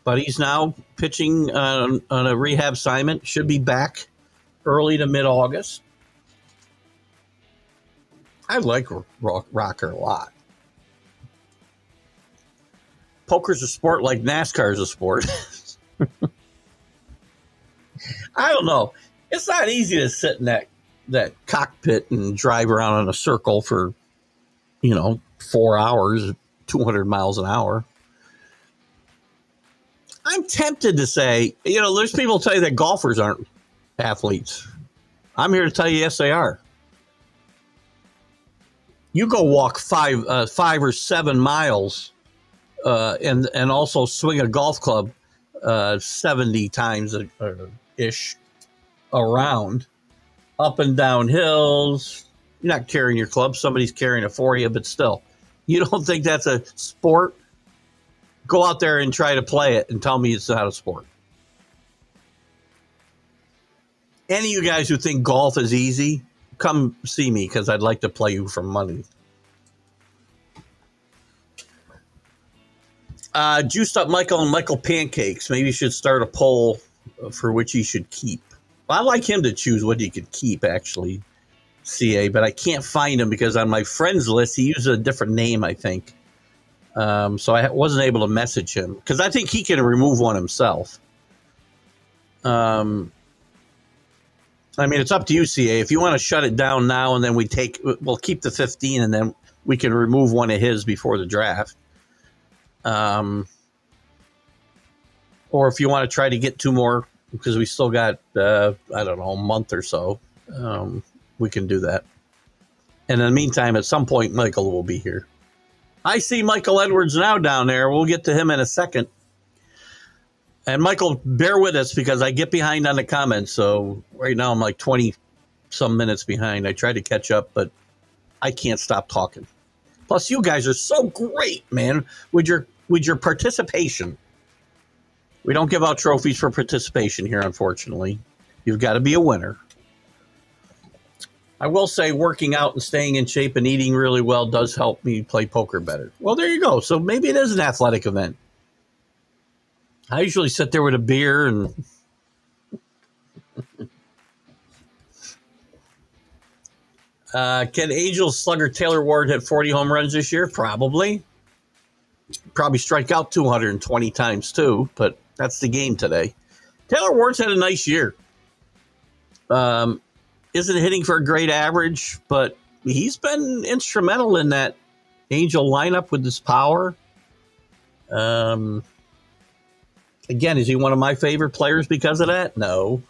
But he's now pitching on a rehab assignment. Should be back early to mid-August. I like Rocker a lot. Poker's a sport like NASCAR is a sport. I don't know. It's not easy to sit in that cockpit and drive around in a circle for, 4 hours, 200 miles an hour. I'm tempted to say, there's people tell you that golfers aren't athletes. I'm here to tell you, yes, they are. You go walk 5 or 7 miles and also swing a golf club 70 times ish around, up and down hills. You're not carrying your club. Somebody's carrying it for you, but still. You don't think that's a sport? Go out there and try to play it and tell me it's not a sport. Any of you guys who think golf is easy, come see me because I'd like to play you for money. Juiced Up Michael and Michael Pancakes. Maybe you should start a poll for which he should keep. Well, I'd like him to choose what he could keep, actually, CA, but I can't find him because on my friends list, he uses a different name, I think. So I wasn't able to message him because I think he can remove one himself. I mean, it's up to you, CA. If you want to shut it down now and then we'll keep the 15 and then we can remove one of his before the draft. Or if you want to try to get 2 more because we still got, I don't know, a month or so, we can do that. And in the meantime, at some point, Michael will be here. I see Michael Edwards now down there. We'll get to him in a second. And Michael, bear with us because I get behind on the comments. So right now I'm like 20-some minutes behind. I try to catch up, but I can't stop talking. Plus, you guys are so great, man, with your participation. We don't give out trophies for participation here, unfortunately. You've got to be a winner. I will say working out and staying in shape and eating really well does help me play poker better. Well, there you go. So maybe it is an athletic event. I usually sit there with a beer and can Angels slugger Taylor Ward hit 40 home runs this year? Probably. Probably strike out 220 times too, but that's the game today. Taylor Ward's had a nice year. Isn't hitting for a great average, but he's been instrumental in that Angel lineup with his power. Again, is he one of my favorite players because of that? No.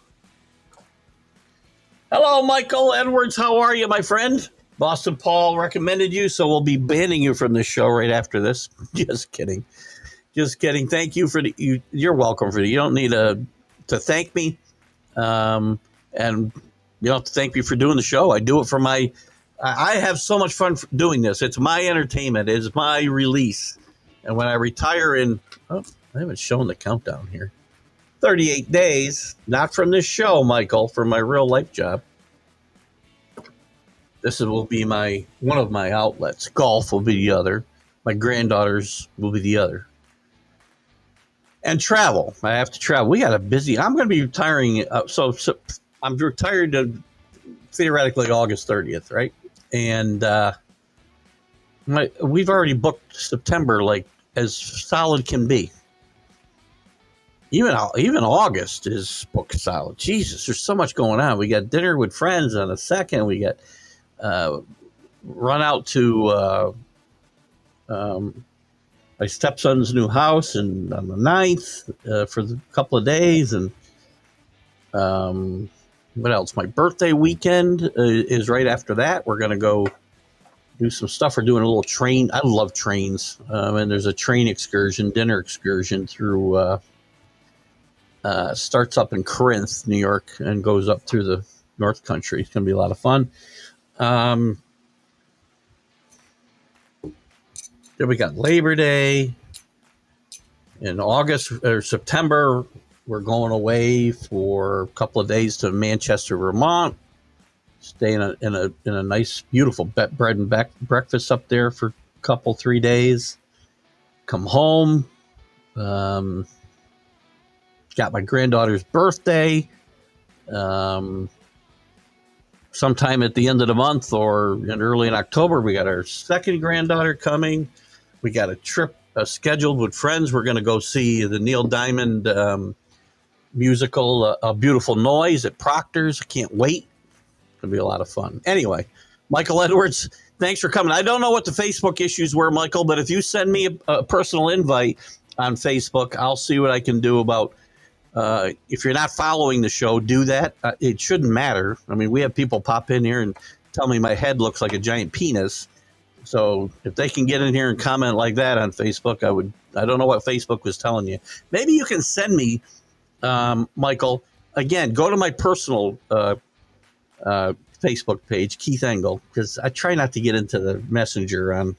Hello, Michael Edwards. How are you, my friend? Boston Paul recommended you, so we'll be banning you from this show right after this. Just kidding. Just kidding. Thank you for you're welcome for you don't need to thank me. And you don't have to thank me for doing the show. I do it for I have so much fun doing this. It's my entertainment. It's my release. And when I retire I haven't shown the countdown here. 38 days, not from this show, Michael, from my real life job. This will be one of my outlets. Golf will be the other. My granddaughters will be the other. And travel. I have to travel. We got I'm going to be retiring. So I'm retired theoretically August 30th, right? And we've already booked September like as solid can be. Even August is booked solid. Jesus, there's so much going on. We got dinner with friends on the 2nd. We got run out to my stepson's new house and on the 9th for a couple of days. And what else? My birthday weekend is right after that. We're going to go do some stuff. We're doing a little train. I love trains. And there's a train excursion, dinner excursion through, starts up in Corinth, New York, and goes up through the North Country. It's going to be a lot of fun. Then we got Labor Day in August or September. We're going away for a couple of days to Manchester, Vermont. Stay in a nice, beautiful bread and breakfast up there for a couple, 3 days. Come home. Got my granddaughter's birthday. Sometime at the end of the month or early in October, we got our second granddaughter coming. We got a trip scheduled with friends. We're going to go see the Neil Diamond musical, A Beautiful Noise at Proctor's. I can't wait. It's going to be a lot of fun. Anyway, Michael Edwards, thanks for coming. I don't know what the Facebook issues were, Michael, but if you send me a personal invite on Facebook, I'll see what I can do about if you're not following the show, do that. It shouldn't matter. I mean, we have people pop in here and tell me my head looks like a giant penis. So if they can get in here and comment like that on Facebook, I don't know what Facebook was telling you. Maybe you can send me, Michael, again, go to my personal Facebook page, Keith Engle, because I try not to get into the messenger on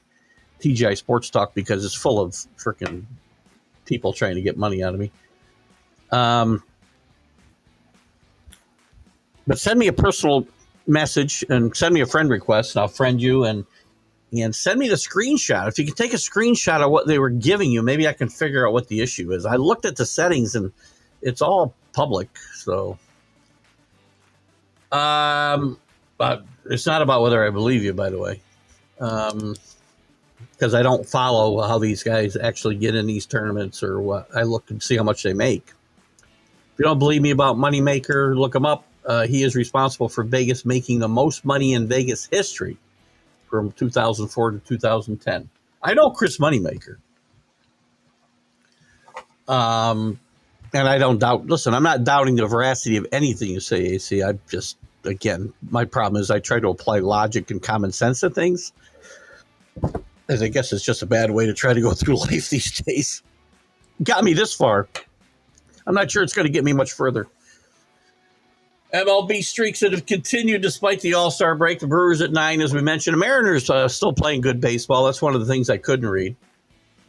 TGI Sports Talk because it's full of freaking people trying to get money out of me. But send me a personal message and send me a friend request, and I'll friend you and send me the screenshot. If you can take a screenshot of what they were giving you, maybe I can figure out what the issue is. I looked at the settings and it's all public, so but it's not about whether I believe you, by the way, because I don't follow how these guys actually get in these tournaments or what. I look and see how much they make. If you don't believe me about Moneymaker, look him up. He is responsible for Vegas making the most money in Vegas history from 2004 to 2010. I know Chris Moneymaker. And I don't doubt, listen, I'm not doubting the veracity of anything you say, AC. I just, again, my problem is I try to apply logic and common sense to things. And I guess it's just a bad way to try to go through life these days. Got me this far. I'm not sure it's going to get me much further. MLB streaks that have continued despite the All-Star break. The Brewers at 9, as we mentioned. The Mariners still playing good baseball. That's one of the things I couldn't read.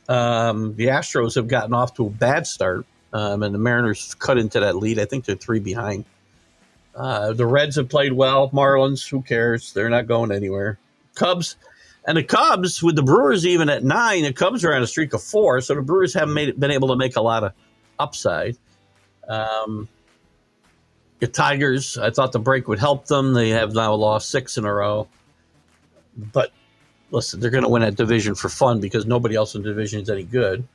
The Astros have gotten off to a bad start, and the Mariners cut into that lead. I think they're 3 behind. The Reds have played well. Marlins, who cares? They're not going anywhere. Cubs, and the Cubs, with the Brewers even at 9, the Cubs are on a streak of 4, so the Brewers haven't been able to make a lot of upside. The Tigers, I thought the break would help them. They have now lost 6 in a row. But listen, they're going to win that division for fun because nobody else in the division is any good.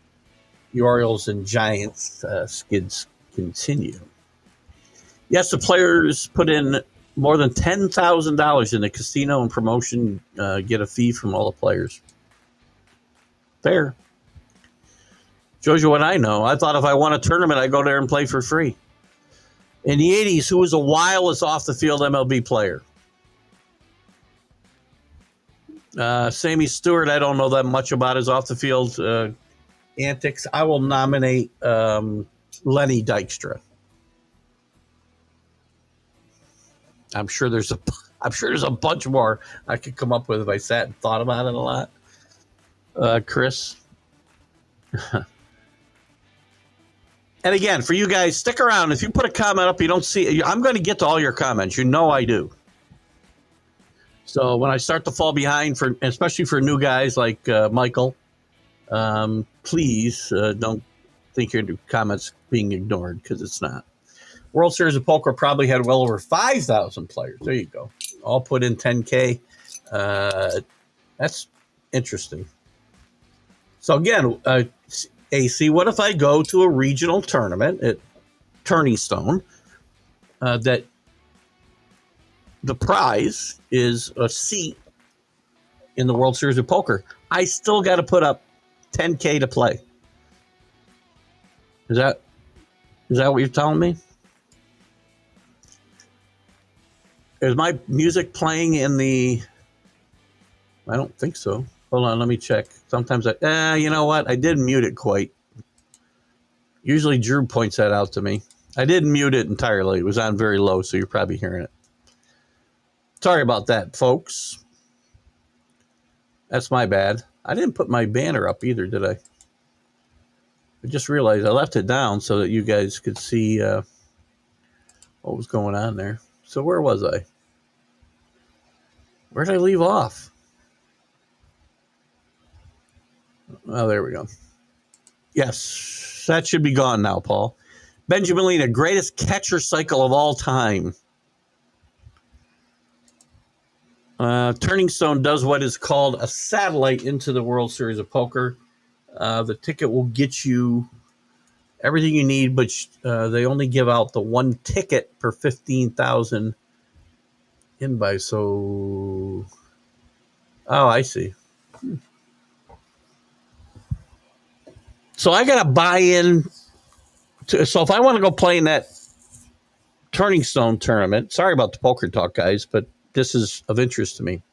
The Orioles and Giants skids continue. Yes, the players put in more than $10,000 in the casino and promotion, get a fee from all the players. Fair. Shows you what I know. I thought if I won a tournament, I'd go there and play for free. In the 80s, who was a wireless off-the-field MLB player? Sammy Stewart, I don't know that much about his off-the-field antics, I will nominate Lenny Dykstra. I'm sure there's a bunch more I could come up with if I sat and thought about it a lot. Chris. And again, for you guys, stick around. If you put a comment up, you don't see it, I'm going to get to all your comments. You know I do. So when I start to fall behind, especially for new guys like Michael, please don't think your comments being ignored, because it's not. World Series of Poker probably had well over 5,000 players. There you go. All put in 10K. That's interesting. So again, AC, what if I go to a regional tournament at Turning Stone that the prize is a seat in the World Series of Poker? I still got to put up 10K to play. Is that what you're telling me? Is my music playing in the... I don't think so. Hold on, let me check. Sometimes you know what? I didn't mute it quite. Usually Drew points that out to me. I didn't mute it entirely. It was on very low, so you're probably hearing it. Sorry about that, folks. That's my bad. I didn't put my banner up either, did I? I just realized I left it down so that you guys could see what was going on there. So where was I? Where did I leave off? Oh, there we go. Yes, that should be gone now, Paul. Benjamin Lee, the greatest catcher cycle of all time. Turning Stone does what is called a satellite into the World Series of Poker. The ticket will get you everything you need, but they only give out the one ticket per 15,000 invite. So, oh, I see. So I got to buy in. So if I want to go play in that Turning Stone tournament, sorry about the poker talk, guys, but this is of interest to me.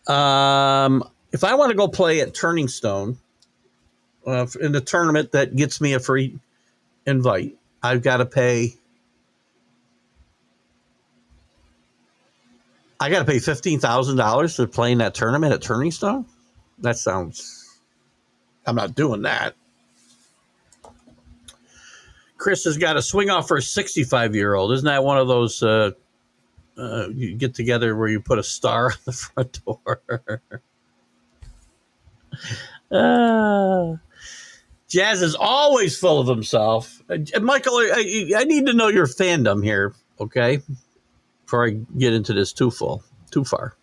If I want to go play at Turning Stone in the tournament that gets me a free invite, I've got to pay. I got to pay $15,000 to play in that tournament at Turning Stone. That sounds. I'm not doing that. Chris has got a swing off for a 65-year-old. Isn't that one of those you get together where you put a star on the front door? Jazz is always full of himself. Michael, I need to know your fandom here, okay? Before I get into this too far.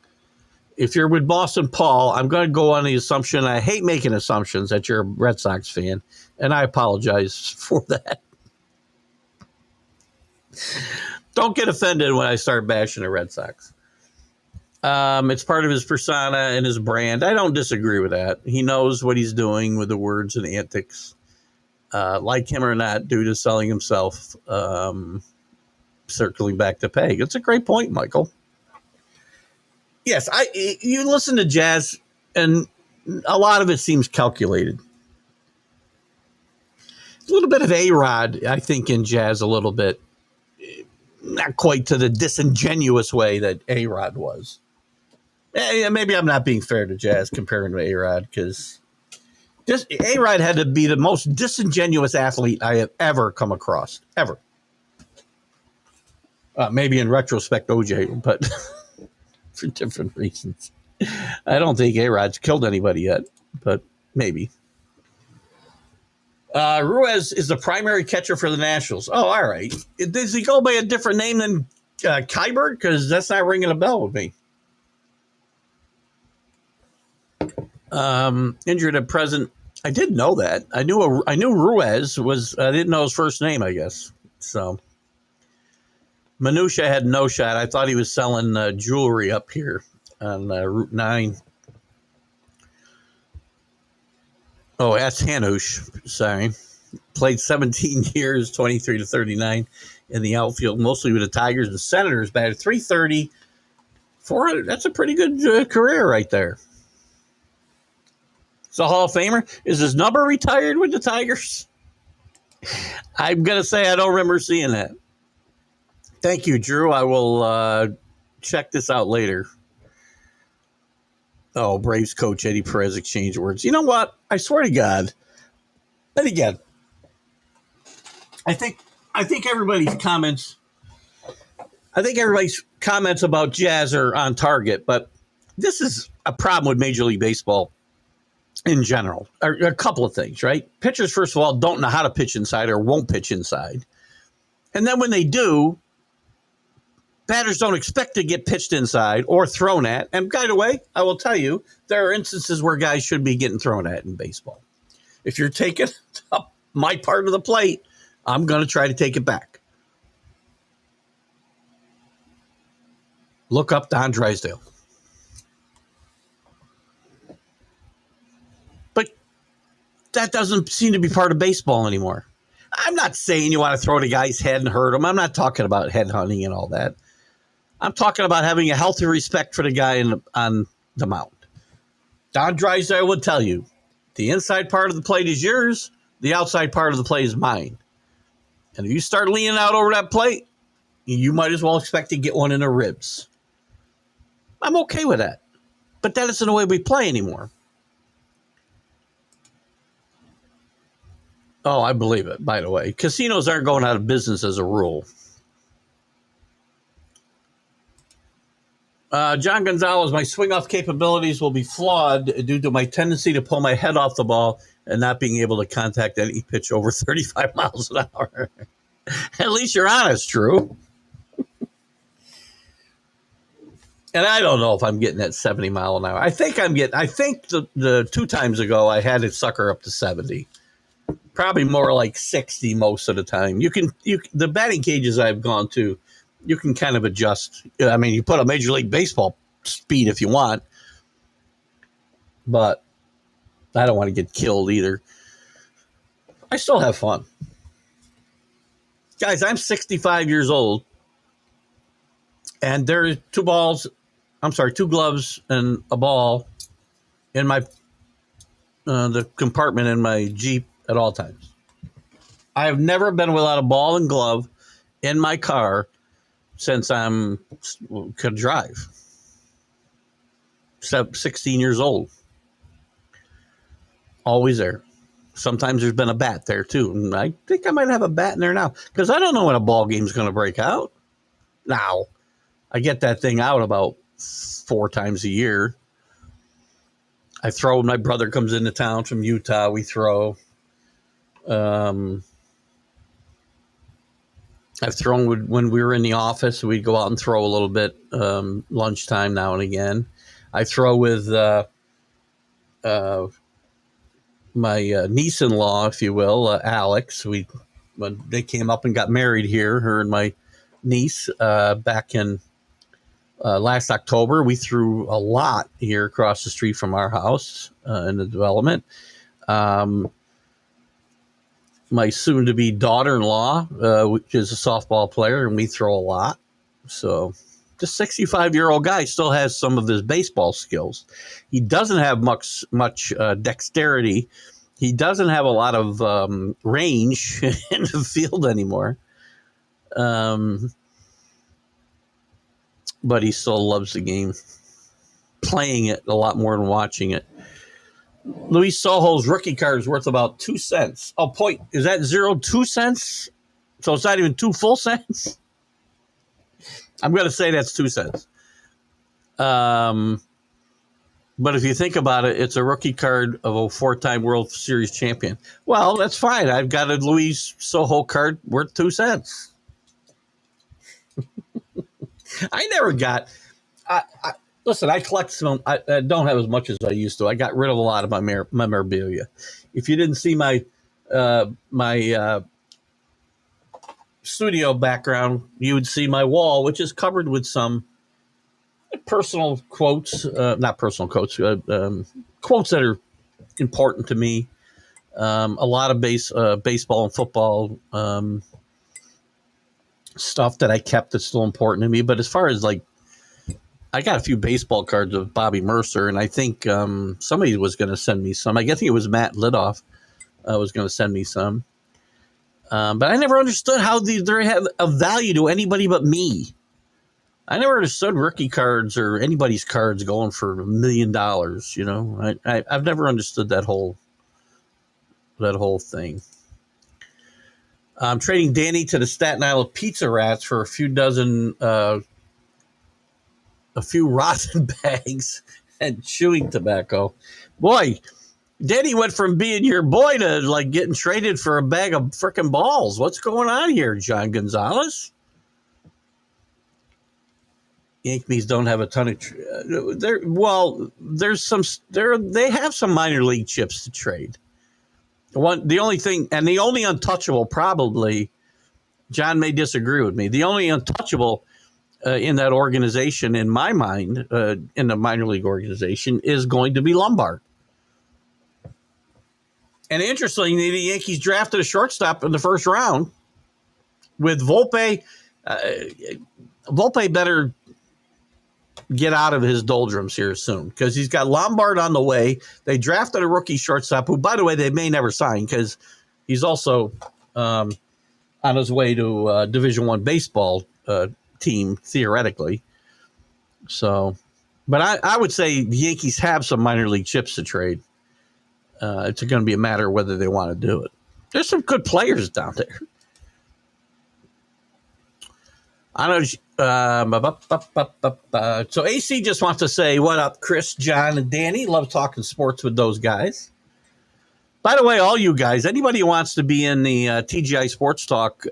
If you're with Boston Paul, I'm going to go on the assumption, I hate making assumptions, that you're a Red Sox fan, and I apologize for that. Don't get offended when I start bashing the Red Sox. It's part of his persona and his brand. I don't disagree with that. He knows what he's doing with the words and antics, like him or not, due to selling himself, circling back to pay. It's a great point, Michael. Yes, you listen to Jazz, and a lot of it seems calculated. A little bit of A-Rod, I think, in Jazz a little bit. Not quite to the disingenuous way that A-Rod was. Maybe I'm not being fair to Jazz comparing to A-Rod, because A-Rod had to be the most disingenuous athlete I have ever come across. Ever. Maybe in retrospect, OJ, but for different reasons. I don't think A-Rod's killed anybody yet, but maybe. Ruiz is the primary catcher for the Nationals. Oh, all right. Does he go by a different name than Kyber? Because that's not ringing a bell with me. Injured at present. I did know that. I knew Ruiz was. I didn't know his first name, I guess. So Minutia had no shot. I thought he was selling jewelry up here on Route 9. Oh, that's Hanush. Sorry. Played 17 years, 23 to 39 in the outfield, mostly with the Tigers and Senators. Batted .330, 400. That's a pretty good career right there. He's a Hall of Famer. Is his number retired with the Tigers? I'm going to say I don't remember seeing that. Thank you, Drew. I will check this out later. Oh, Braves coach Eddie Perez exchanged words. You know what? I swear to God. And again, I think everybody's comments about Jazz are on target, but this is a problem with Major League Baseball in general. A couple of things, right? Pitchers, first of all, don't know how to pitch inside or won't pitch inside. And then when they do, batters don't expect to get pitched inside or thrown at. And by the way, I will tell you, there are instances where guys should be getting thrown at in baseball. If you're taking up my part of the plate, I'm going to try to take it back. Look up Don Drysdale. But that doesn't seem to be part of baseball anymore. I'm not saying you want to throw the guy's head and hurt him. I'm not talking about head hunting and all that. I'm talking about having a healthy respect for the guy on the mound. Don Drysdale would tell you, the inside part of the plate is yours. The outside part of the plate is mine. And if you start leaning out over that plate, you might as well expect to get one in the ribs. I'm okay with that. But that isn't the way we play anymore. Oh, I believe it, by the way. Casinos aren't going out of business as a rule. John Gonzalez, my swing-off capabilities will be flawed due to my tendency to pull my head off the ball and not being able to contact any pitch over 35 miles an hour. At least you're honest, Drew. And I don't know if I'm getting that 70 mile an hour. I think the 2 times ago I had it sucker up to 70. Probably more like 60 most of the time. The batting cages I've gone to, you can kind of adjust. I mean, you put a Major League Baseball speed if you want, but I don't want to get killed either. I still have fun. Guys, I'm 65 years old, and there's 2 gloves and a ball in my the compartment in my Jeep at all times. I have never been without a ball and glove in my car since could drive. 16 years old. Always there. Sometimes there's been a bat there too. And I think I might have a bat in there now because I don't know when a ball game's going to break out. Now, I get that thing out about 4 times a year. I throw when my brother comes into town from Utah. We throw. I've thrown when we were in the office. We'd go out and throw a little bit lunchtime now and again. I throw with my niece-in-law, if you will, Alex. When they came up and got married here, her and my niece, back in last October. We threw a lot here across the street from our house in the development. My soon-to-be daughter-in-law, which is a softball player, and we throw a lot. So the 65-year-old guy still has some of his baseball skills. He doesn't have much dexterity. He doesn't have a lot of range in the field anymore. But he still loves the game, playing it a lot more than watching it. Luis Sojo's rookie card is worth about 2 cents. Oh, point. Is that 2 cents? So it's not even 2 full cents? I'm going to say that's 2 cents. But if you think about it, it's a rookie card of a 4-time World Series champion. Well, that's fine. I've got a Luis Sojo card worth 2 cents. I never got. Listen, I collect some. I don't have as much as I used to. I got rid of a lot of my memorabilia. If you didn't see my studio background, you would see my wall, which is covered with some personal quotes. Not personal quotes. Quotes that are important to me. A lot of baseball and football stuff that I kept that's still important to me. But as far as like I got a few baseball cards of Bobby Mercer, and I think somebody was going to send me some. I think it was Matt Lidoff was going to send me some. But I never understood how they have a value to anybody but me. I never understood rookie cards or anybody's cards going for $1 million. You know, I've never understood that whole thing. I'm trading Danny to the Staten Island Pizza Rats for a few rosin bags and chewing tobacco. Boy, Danny went from being your boy to like getting traded for a bag of frickin' balls. What's going on here, John Gonzalez? Yankees don't have a ton of they have some minor league chips to trade. The only untouchable, probably, John may disagree with me. The only untouchable in that organization, in my mind, in the minor league organization, is going to be Lombard. And interestingly, the Yankees drafted a shortstop in the first round with Volpe. Volpe better get out of his doldrums here soon because he's got Lombard on the way. They drafted a rookie shortstop who, by the way, they may never sign because he's also on his way to Division I baseball team, theoretically. So, but I would say the Yankees have some minor league chips to trade. It's going to be a matter of whether they want to do it. There's some good players down there. I know. So AC just wants to say, what up, Chris, John, and Danny? Love talking sports with those guys. By the way, all you guys, anybody who wants to be in the TGI Sports Talk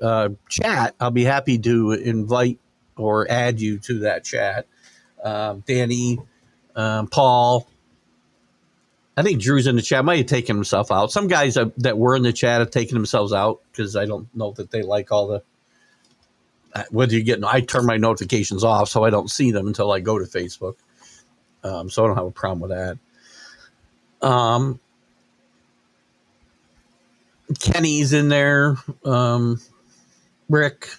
chat, I'll be happy to invite or add you to that chat. Danny, Paul, I think Drew's in the chat. Might have taken himself out. Some guys that were in the chat have taken themselves out because I don't know that they like all the whether you get. I turn my notifications off so I don't see them until I go to Facebook. So I don't have a problem with that. Kenny's in there. Rick.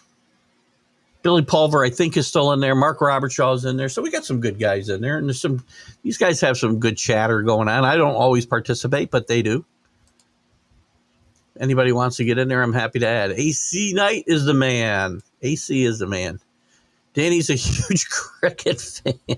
Billy Pulver, I think, is still in there. Mark Robertshaw's in there. So we got some good guys in there. And these guys have some good chatter going on. I don't always participate, but they do. Anybody wants to get in there, I'm happy to add. AC Knight is the man. AC is the man. Danny's a huge cricket fan.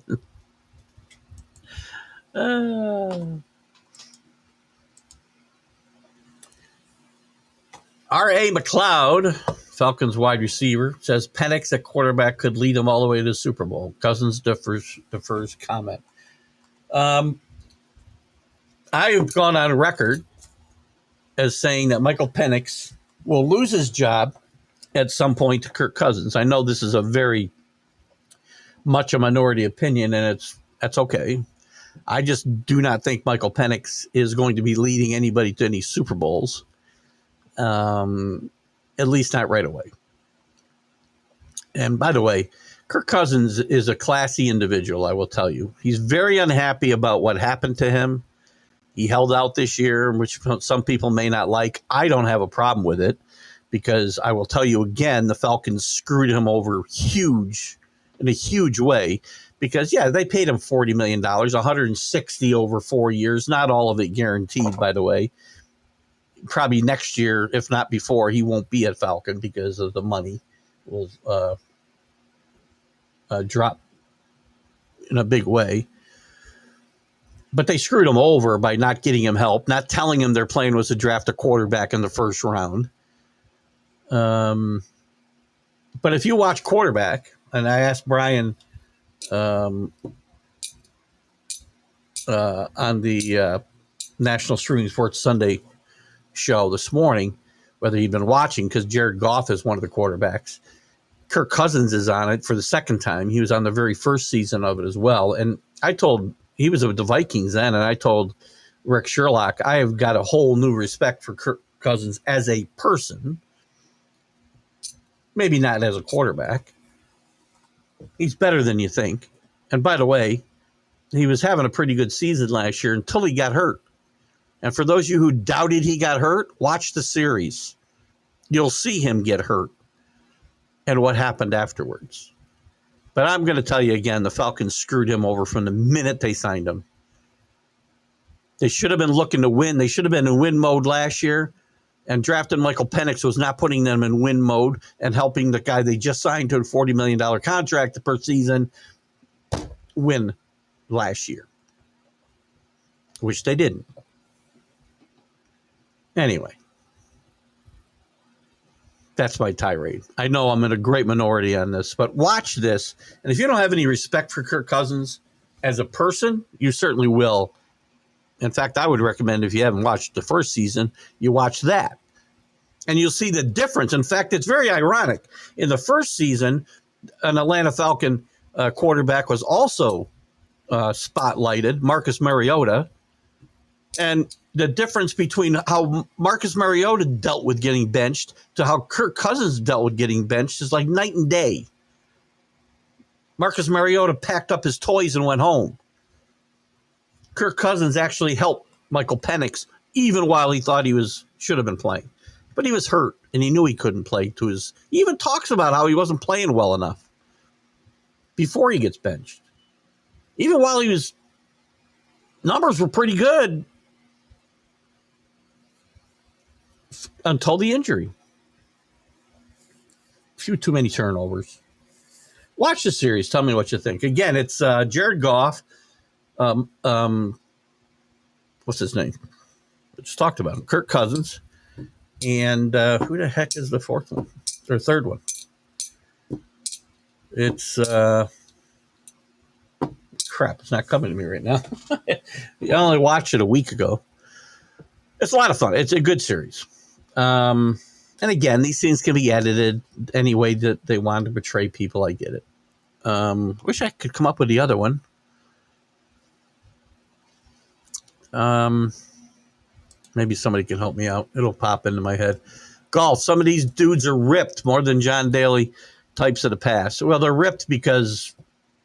R.A. McLeod, Falcons wide receiver, says Penix at quarterback could lead them all the way to the Super Bowl. Cousins defers comment. I have gone on record as saying that Michael Penix will lose his job at some point to Kirk Cousins. I know this is a very much a minority opinion, and that's okay. I just do not think Michael Penix is going to be leading anybody to any Super Bowls. At least not right away. And by the way, Kirk Cousins is a classy individual, I will tell you. He's very unhappy about what happened to him. He held out this year, which some people may not like. I don't have a problem with it because I will tell you again, the Falcons screwed him over in a huge way because, yeah, they paid him $40 million, $160 over 4 years, not all of it guaranteed, by the way. Probably next year, if not before, he won't be at Falcon because of the money will drop in a big way. But they screwed him over by not getting him help, not telling him their plan was to draft a quarterback in the first round. But if you watch quarterback, and I asked Brian on the National Streaming Sports Sunday show this morning, whether he'd been watching, because Jared Goff is one of the quarterbacks. Kirk Cousins is on it for the second time. He was on the very first season of it as well. And he was with the Vikings then, and I told Rick Sherlock, I have got a whole new respect for Kirk Cousins as a person. Maybe not as a quarterback. He's better than you think. And by the way, he was having a pretty good season last year until he got hurt. And for those of you who doubted he got hurt, watch the series. You'll see him get hurt and what happened afterwards. But I'm going to tell you again, the Falcons screwed him over from the minute they signed him. They should have been looking to win. They should have been in win mode last year. And drafting Michael Penix was not putting them in win mode and helping the guy they just signed to a $40 million contract per season win last year, which they didn't. Anyway, that's my tirade. I know I'm in a great minority on this, but watch this. And if you don't have any respect for Kirk Cousins as a person, you certainly will. In fact, I would recommend, if you haven't watched the first season, you watch that. And you'll see the difference. In fact, it's very ironic. In the first season, an Atlanta Falcon quarterback was also spotlighted, Marcus Mariota. And the difference between how Marcus Mariota dealt with getting benched to how Kirk Cousins dealt with getting benched is like night and day. Marcus Mariota packed up his toys and went home. Kirk Cousins actually helped Michael Penix even while he thought he should have been playing. But he was hurt, and he knew he couldn't play. He even talks about how he wasn't playing well enough before he gets benched. Even while numbers were pretty good until the injury. A few too many turnovers. Watch the series. Tell me what you think. Again, it's Jared Goff. What's his name? I just talked about him. Kirk Cousins. And who the heck is the fourth one? Or third one? It's crap. It's not coming to me right now. I only watched it a week ago. It's a lot of fun. It's a good series. And again, these things can be edited any way that they want to portray people. I get it. Wish I could come up with the other one. Maybe somebody can help me out. It'll pop into my head. Golf. Some of these dudes are ripped more than John Daly types of the past. Well, they're ripped because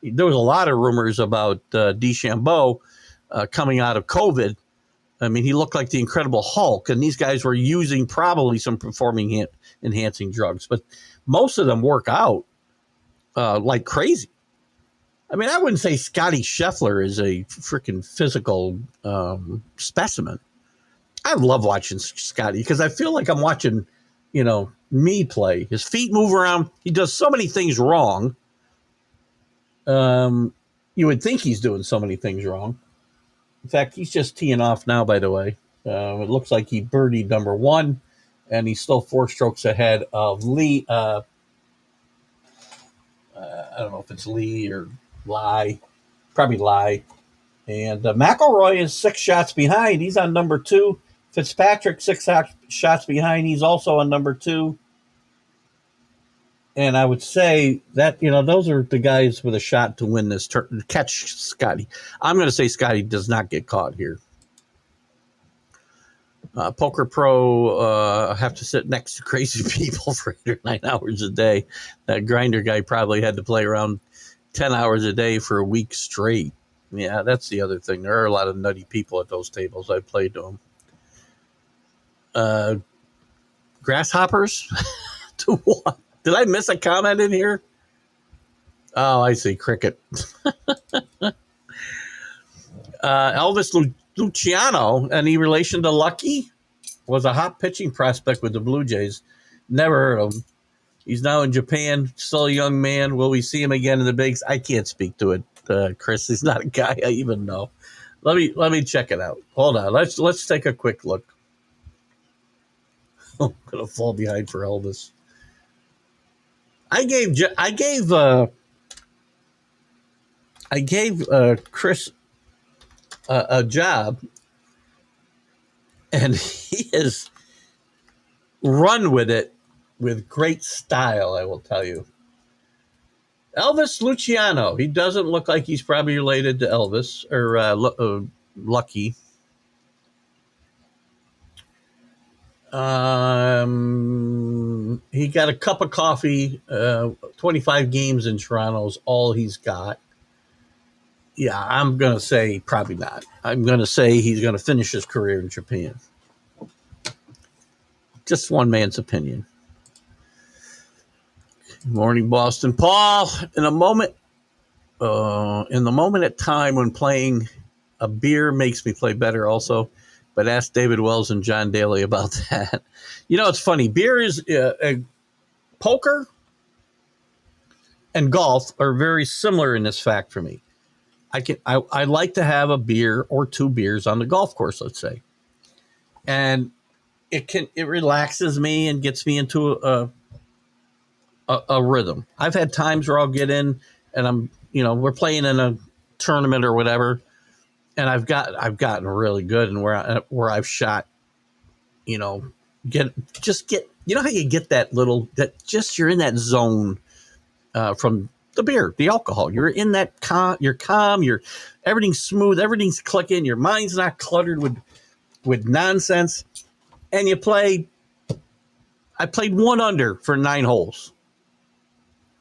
there was a lot of rumors about DeChambeau coming out of COVID. I mean, he looked like the Incredible Hulk, and these guys were using probably some performing enhancing drugs. But most of them work out like crazy. I mean, I wouldn't say Scotty Scheffler is a freaking physical specimen. I love watching Scotty because I feel like I'm watching, me play. His feet move around. He does so many things wrong. You would think he's doing so many things wrong. In fact, he's just teeing off now, by the way. It looks like he birdied number one, and he's still 4 strokes ahead of Lee. I don't know if it's Lee or Lai. Probably Lai. And McIlroy is 6 shots behind. He's on number 2. Fitzpatrick, 6 shots behind. He's also on number 2. And I would say that, those are the guys with a shot to win this catch Scotty. I'm going to say Scotty does not get caught here. Poker Pro have to sit next to crazy people for 8 or 9 hours a day. That grinder guy probably had to play around 10 hours a day for a week straight. Yeah, that's the other thing. There are a lot of nutty people at those tables. I played to them. Grasshoppers? To what? Did I miss a comment in here? Oh, I see. Cricket. Elvis Luciano, any relation to Lucky? Was a hot pitching prospect with the Blue Jays. Never heard of him. He's now in Japan, still a young man. Will we see him again in the bigs? I can't speak to it, Chris. He's not a guy I even know. Let me check it out. Hold on. Let's take a quick look. I'm gonna fall behind for Elvis. I gave Chris a job, and he has run with it with great style, I will tell you. Elvis Luciano. He doesn't look like he's probably related to Elvis or Lucky. He got a cup of coffee, 25 games in Toronto is all he's got. Yeah, I'm going to say probably not. I'm going to say he's going to finish his career in Japan. Just one man's opinion. Good morning, Boston. Paul, in a moment, in the moment at time when playing, a beer makes me play better also. But ask David Wells and John Daly about that. It's funny. Beer is poker and golf are very similar in this fact for me. I like to have a beer or 2 beers on the golf course, let's say, and it relaxes me and gets me into a rhythm. I've had times where I'll get in and we're playing in a tournament or whatever, and I've gotten really good, and where I've shot, get how you get that you're in that zone from the beer, the alcohol. You're in that you're calm, everything's smooth, everything's clicking, your mind's not cluttered with nonsense. And I played 1 under for 9 holes,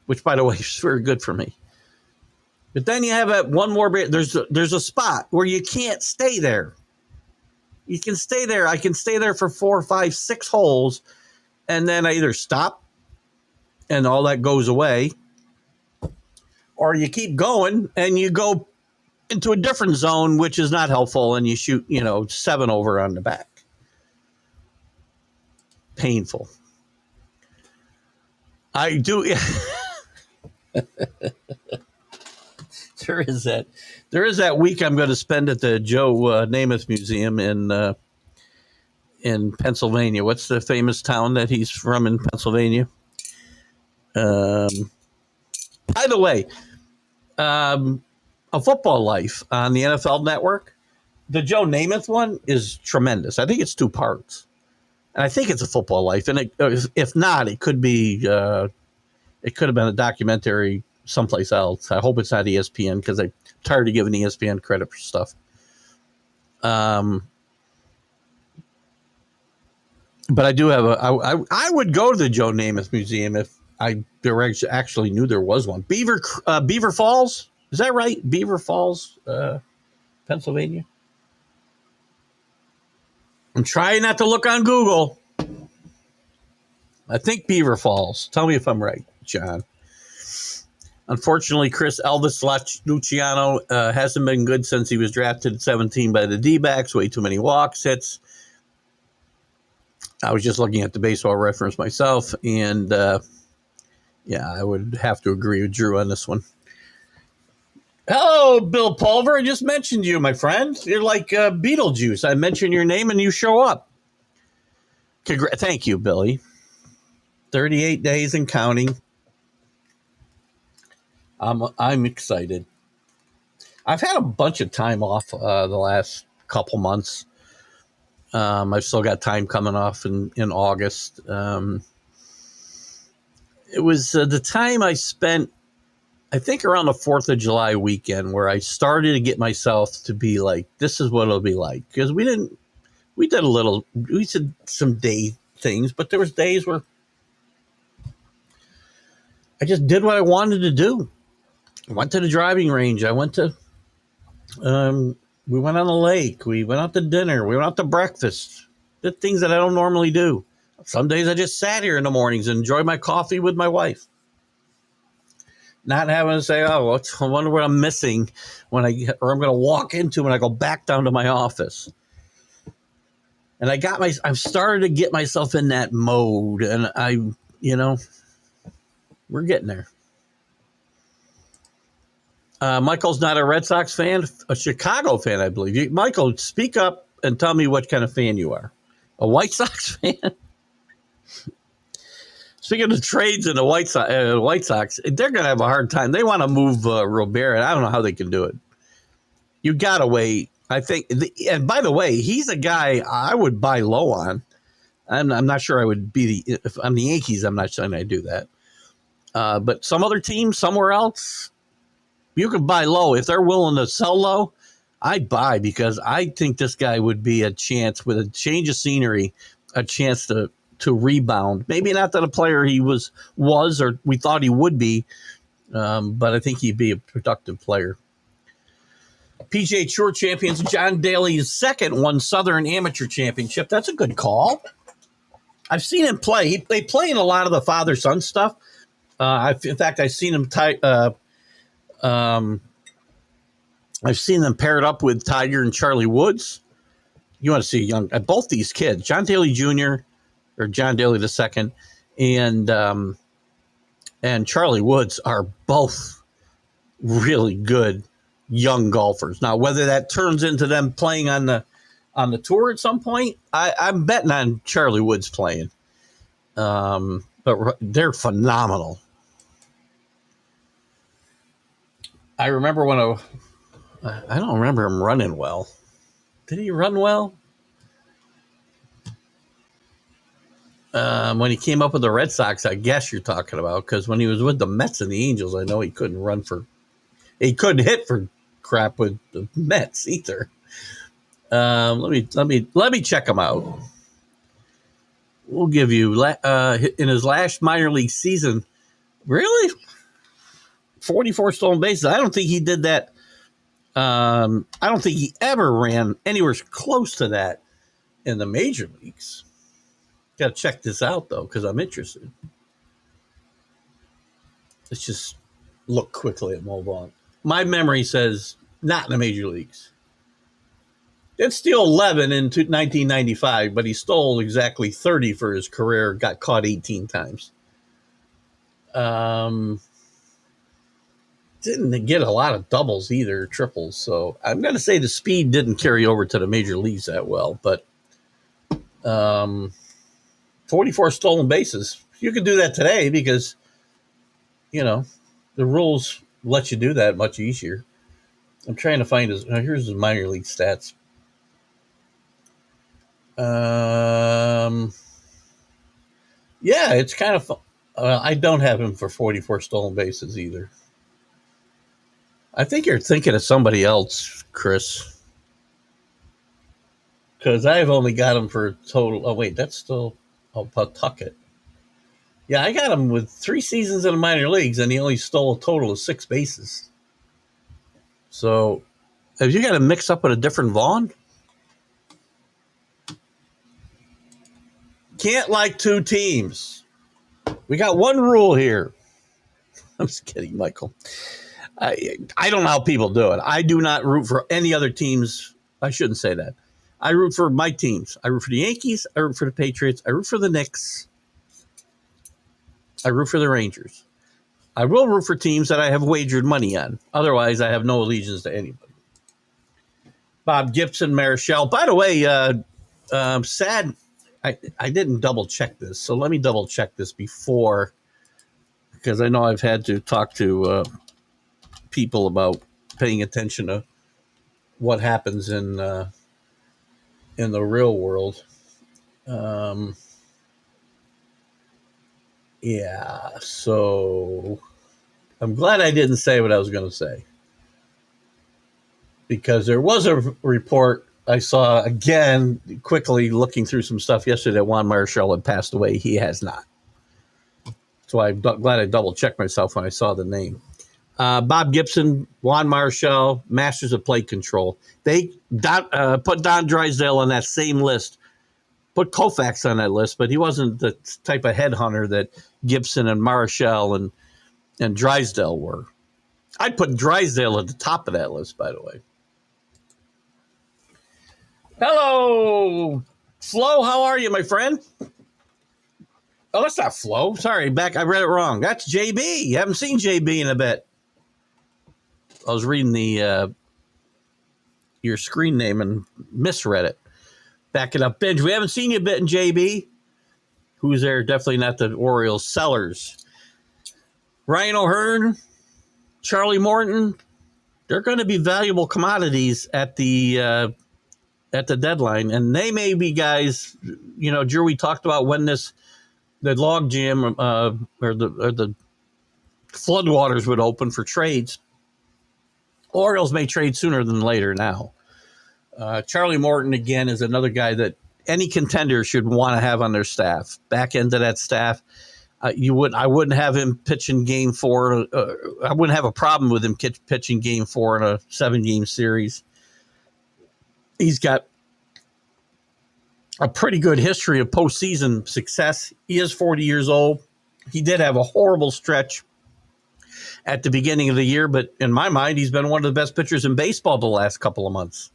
which by the way is very good for me. But then you have one more beer. There's a spot where you can't stay there. You can stay there. I can stay there for 4, 5, 6 holes, and then I either stop and all that goes away, or you keep going and you go into a different zone, which is not helpful, and you shoot, 7 over on the back. Painful. I do. There is that week I'm going to spend at the Joe Namath Museum in Pennsylvania. What's the famous town that he's from in Pennsylvania? By the way, A Football Life on the NFL Network, the Joe Namath one is tremendous. I think it's 2 parts, and I think it's A Football Life. And if not, it could be. It could have been a documentary someplace else. I hope it's not ESPN, because I'm tired of giving ESPN credit for stuff. But I do have I would go to the Joe Namath Museum if I actually knew there was one. Beaver Falls, is that right? Beaver Falls, Pennsylvania. I'm trying not to look on Google. I think Beaver Falls. Tell me if I'm right, John. Unfortunately, Chris Elvis Luciano hasn't been good since he was drafted at 17 by the D-backs. Way too many walks, hits. I was just looking at the Baseball Reference myself, and I would have to agree with Drew on this one. Hello, Bill Pulver. I just mentioned you, my friend. You're like Beetlejuice. I mention your name and you show up. Thank you, Billy. 38 days and counting. I'm excited. I've had a bunch of time off the last couple months. I've still got time coming off in August. It was the time I spent, I think, around the 4th of July weekend, where I started to get myself to be like, this is what it'll be like. Because we did some day things, but there was days where I just did what I wanted to do. I went to the driving range. I went to, we went on the lake. We went out to dinner. We went out to breakfast. Did things that I don't normally do. Some days I just sat here in the mornings and enjoyed my coffee with my wife. Not having to say, I wonder what I'm missing or I'm going to walk into when I go back down to my office. And I've started to get myself in that mode, and we're getting there. Michael's not a Red Sox fan, a Chicago fan, I believe. Michael, speak up and tell me what kind of fan you are. A White Sox fan? Speaking of trades in the White Sox, they're going to have a hard time. They want to move Robert. I don't know how they can do it. You got to wait. I think, and by the way, he's a guy I would buy low on. I'm not sure I would if I'm the Yankees, I'm not saying I do that. But some other team somewhere else, you could buy low. If they're willing to sell low, I'd buy, because I think this guy would be a chance, with a change of scenery, a chance to rebound. Maybe not that a player he was or we thought he would be, but I think he'd be a productive player. PGA Tour champions John Daly's second won Southern Amateur Championship. That's a good call. I've seen him play. They play in a lot of the father-son stuff. In fact, I've seen him I've seen them paired up with Tiger and Charlie Woods. You want to see both these kids, John Daly Jr. or John Daly II, and Charlie Woods are both really good young golfers. Now, whether that turns into them playing on the tour at some point, I'm betting on Charlie Woods playing. But they're phenomenal. I remember I don't remember him running well. Did he run well? When he came up with the Red Sox, I guess you're talking about, because when he was with the Mets and the Angels, I know he couldn't hit for crap with the Mets either. Let me check him out. We'll give you in his last minor league season, really 44 stolen bases. I don't think he did that. I don't think he ever ran anywhere close to that in the major leagues. Got to check this out though, because I'm interested. Let's just look quickly at move on. My memory says not in the major leagues. Did steal 11 in 1995, but he stole exactly 30 for his career. Got caught 18 times. Didn't get a lot of doubles either, triples. So I'm going to say the speed didn't carry over to the major leagues that well. But 44 stolen bases. You could do that today because, the rules let you do that much easier. I'm trying to find here's his minor league stats. Yeah, it's kind of fun. I don't have him for 44 stolen bases either. I think you're thinking of somebody else, Chris. Because I've only got him for a total. Oh, wait, that's still Pawtucket. Yeah, I got him with 3 seasons in the minor leagues, and he only stole a total of 6 bases. So, have you got to mix up with a different Vaughn? Can't like 2 teams. We got one rule here. I'm just kidding, Michael. I don't know how people do it. I do not root for any other teams. I shouldn't say that. I root for my teams. I root for the Yankees. I root for the Patriots. I root for the Knicks. I root for the Rangers. I will root for teams that I have wagered money on. Otherwise, I have no allegiance to anybody. Bob Gibson, Marichal. By the way, sad. I didn't double check this, so let me double check this before, because I know I've had to talk to people about paying attention to what happens in the real world. Yeah, so I'm glad I didn't say what I was going to say, because there was a report I saw, again, quickly looking through some stuff yesterday, that Juan Marichal had passed away. He has not. So I'm glad I double-checked myself when I saw the name. Bob Gibson, Juan Marichal, Masters of Plate Control. They put Don Drysdale on that same list, put Koufax on that list, but he wasn't the type of headhunter that Gibson and Marichal and Drysdale were. I'd put Drysdale at the top of that list, by the way. Hello, Flo. How are you, my friend? Oh, that's not Flo. Sorry, I read it wrong. That's JB. You haven't seen JB in a bit. I was reading your screen name and misread it. Back it up, Benj. We haven't seen you a bit in JB. Who's there? Definitely not the Orioles. Sellers. Ryan O'Hearn, Charlie Morton. They're going to be valuable commodities at the deadline, and they may be guys. Drew, we talked about when the log jam or the floodwaters would open for trades. Orioles may trade sooner than later now. Charlie Morton, again, is another guy that any contender should want to have on their staff. Back end of that staff, I wouldn't have him pitching Game 4. I wouldn't have a problem with him pitching Game 4 in a 7-game series. He's got a pretty good history of postseason success. He is 40 years old. He did have a horrible stretch at the beginning of the year, but in my mind, he's been one of the best pitchers in baseball the last couple of months.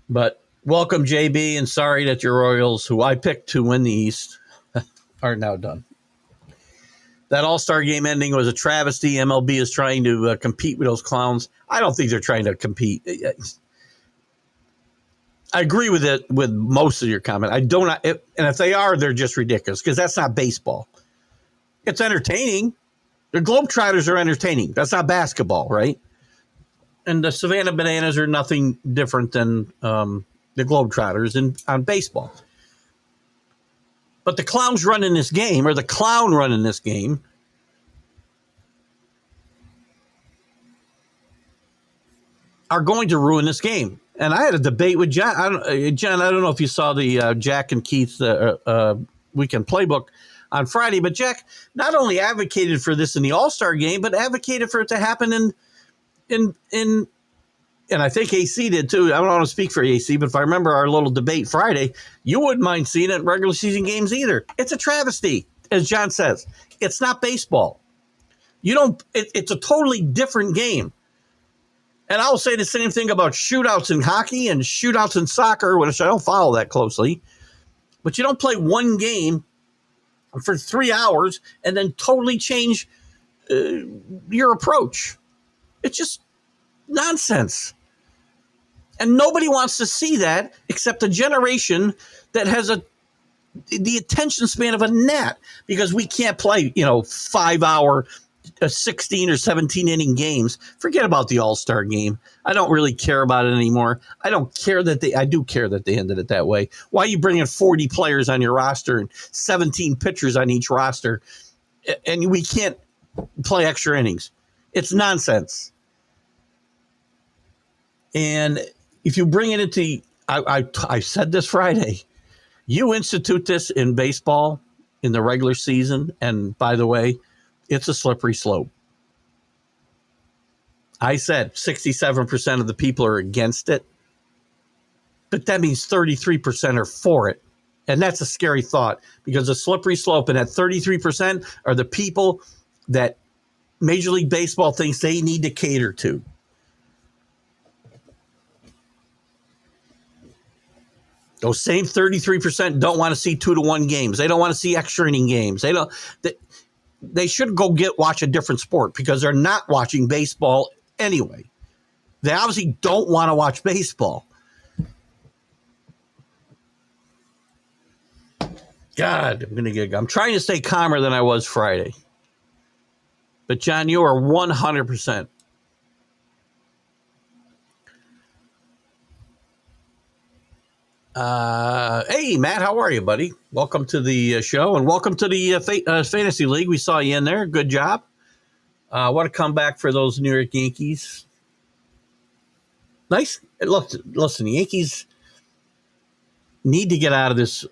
But welcome, JB, and sorry that your Royals, who I picked to win the East, are now done. That All-Star game ending was a travesty. MLB is trying to compete with those clowns. I don't think they're trying to compete. I agree with it with most of your comment. I don't, and if they are, they're just ridiculous because that's not baseball. It's entertaining. The Globetrotters are entertaining. That's not basketball, right? And the Savannah Bananas are nothing different than the Globetrotters on baseball. But the clowns running this game, or the clown running this game, are going to ruin this game. And I had a debate with John. John, I don't know if you saw the Jack and Keith weekend playbook on Friday, but Jack not only advocated for this in the All-Star game, but advocated for it to happen in and I think AC did too. I don't want to speak for AC, but if I remember our little debate Friday, you wouldn't mind seeing it in regular season games either. It's a travesty, as John says. It's not baseball. It's a totally different game. And I'll say the same thing about shootouts in hockey and shootouts in soccer, which I don't follow that closely. But you don't play one game for 3 hours and then totally change your approach. It's just nonsense. And nobody wants to see that except a generation that has the attention span of a gnat, because we can't play, 5-hour, 16 or 17 inning games. Forget about the All-Star game. I don't really care about it anymore. I do care that they ended it that way. Why are you bringing 40 players on your roster and 17 pitchers on each roster, and we can't play extra innings? It's nonsense. And if you bring it into, I said this Friday, you institute this in baseball in the regular season, and by the way, it's a slippery slope. I said 67% of the people are against it, but that means 33% are for it. And that's a scary thought, because a slippery slope, and that 33% are the people that Major League Baseball thinks they need to cater to. Those same 33% don't want to see 2-1 games. They don't want to see extra inning games. They should go watch a different sport, because they're not watching baseball anyway. They obviously don't want to watch baseball. God, I'm trying to stay calmer than I was Friday. But John, you are 100%. Hey, Matt, how are you, buddy? Welcome to the show, and welcome to the Fantasy League. We saw you in there. Good job. What a comeback for those New York Yankees. Nice. Listen, the Yankees need to get out of this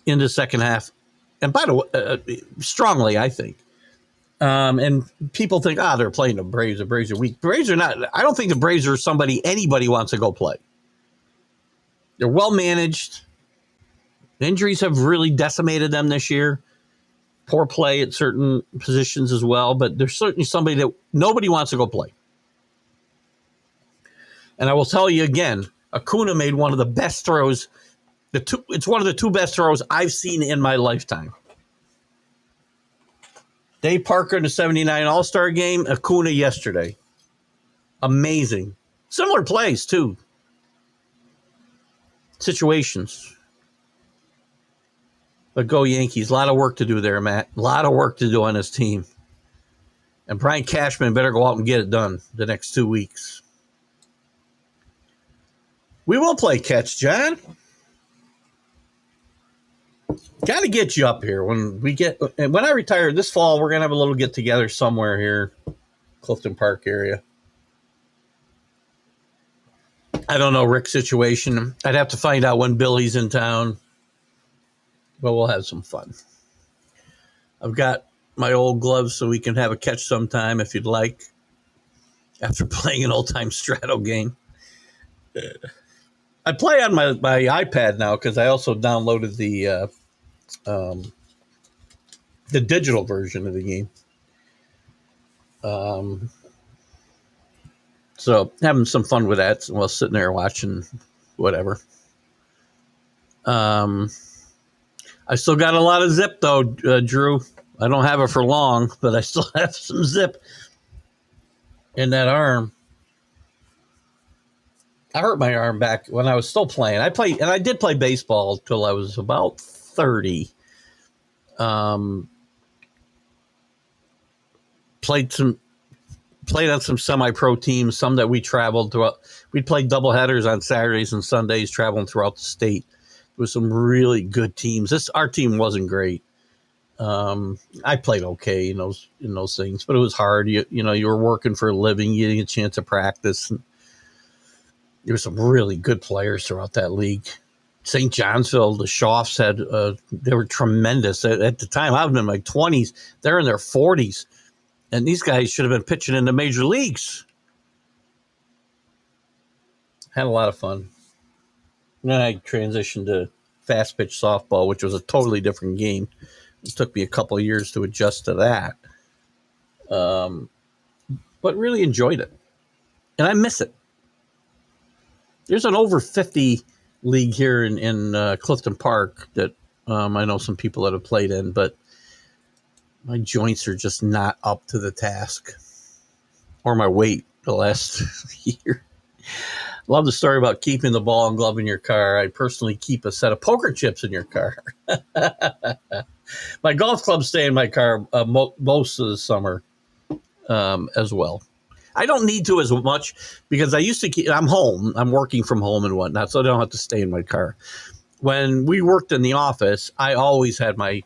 in the second half. And by the way, strongly, I think. And people think, they're playing the Braves. The Braves are weak. Braves are not. I don't think the Braves are somebody anybody wants to go play. They're well managed. Injuries have really decimated them this year. Poor play at certain positions as well, but there's certainly somebody that nobody wants to go play. And I will tell you again, Acuna made one of the best throws. It's one of the two best throws I've seen in my lifetime. Dave Parker in the 79 All-Star game, Acuna yesterday. Amazing. Similar plays, too. Situations. But go Yankees. A lot of work to do there, Matt. A lot of work to do on this team. And Brian Cashman better go out and get it done the next 2 weeks. We will play catch, John. Got to get you up here when I retire this fall. We're gonna have a little get together somewhere here, Clifton Park area. I don't know Rick's situation. I'd have to find out when Billy's in town, but we'll have some fun. I've got my old gloves, so we can have a catch sometime if you'd like. After playing an old-time Strato game, I play on my iPad now because I also downloaded the the digital version of the game. So having some fun with that while sitting there watching whatever. I still got a lot of zip though, Drew. I don't have it for long, but I still have some zip in that arm. I hurt my arm back when I was still playing. I did play baseball till I was about 30. Played on some semi-pro teams, some that we traveled throughout. We'd play doubleheaders on Saturdays and Sundays, traveling throughout the state. There was some really good teams. Our team wasn't great. I played okay in those things, but it was hard. You were working for a living. You didn't get a chance to practice. There were some really good players throughout that league. St. Johnsville, the Schaffs they were tremendous. At the time, I was in my 20s. They're in their 40s. And these guys should have been pitching in the major leagues. Had a lot of fun. And then I transitioned to fast pitch softball, which was a totally different game. It took me a couple of years to adjust to that. But really enjoyed it. And I miss it. There's an over 50 league here in Clifton Park that I know some people that have played in, but my joints are just not up to the task, or my weight the last year. Love the story about keeping the ball and glove in your car. I personally keep a set of poker chips in your car. My golf clubs stay in my car most of the summer as well. I don't need to as much because I used to I'm home. I'm working from home and whatnot, so I don't have to stay in my car. When we worked in the office, I always had my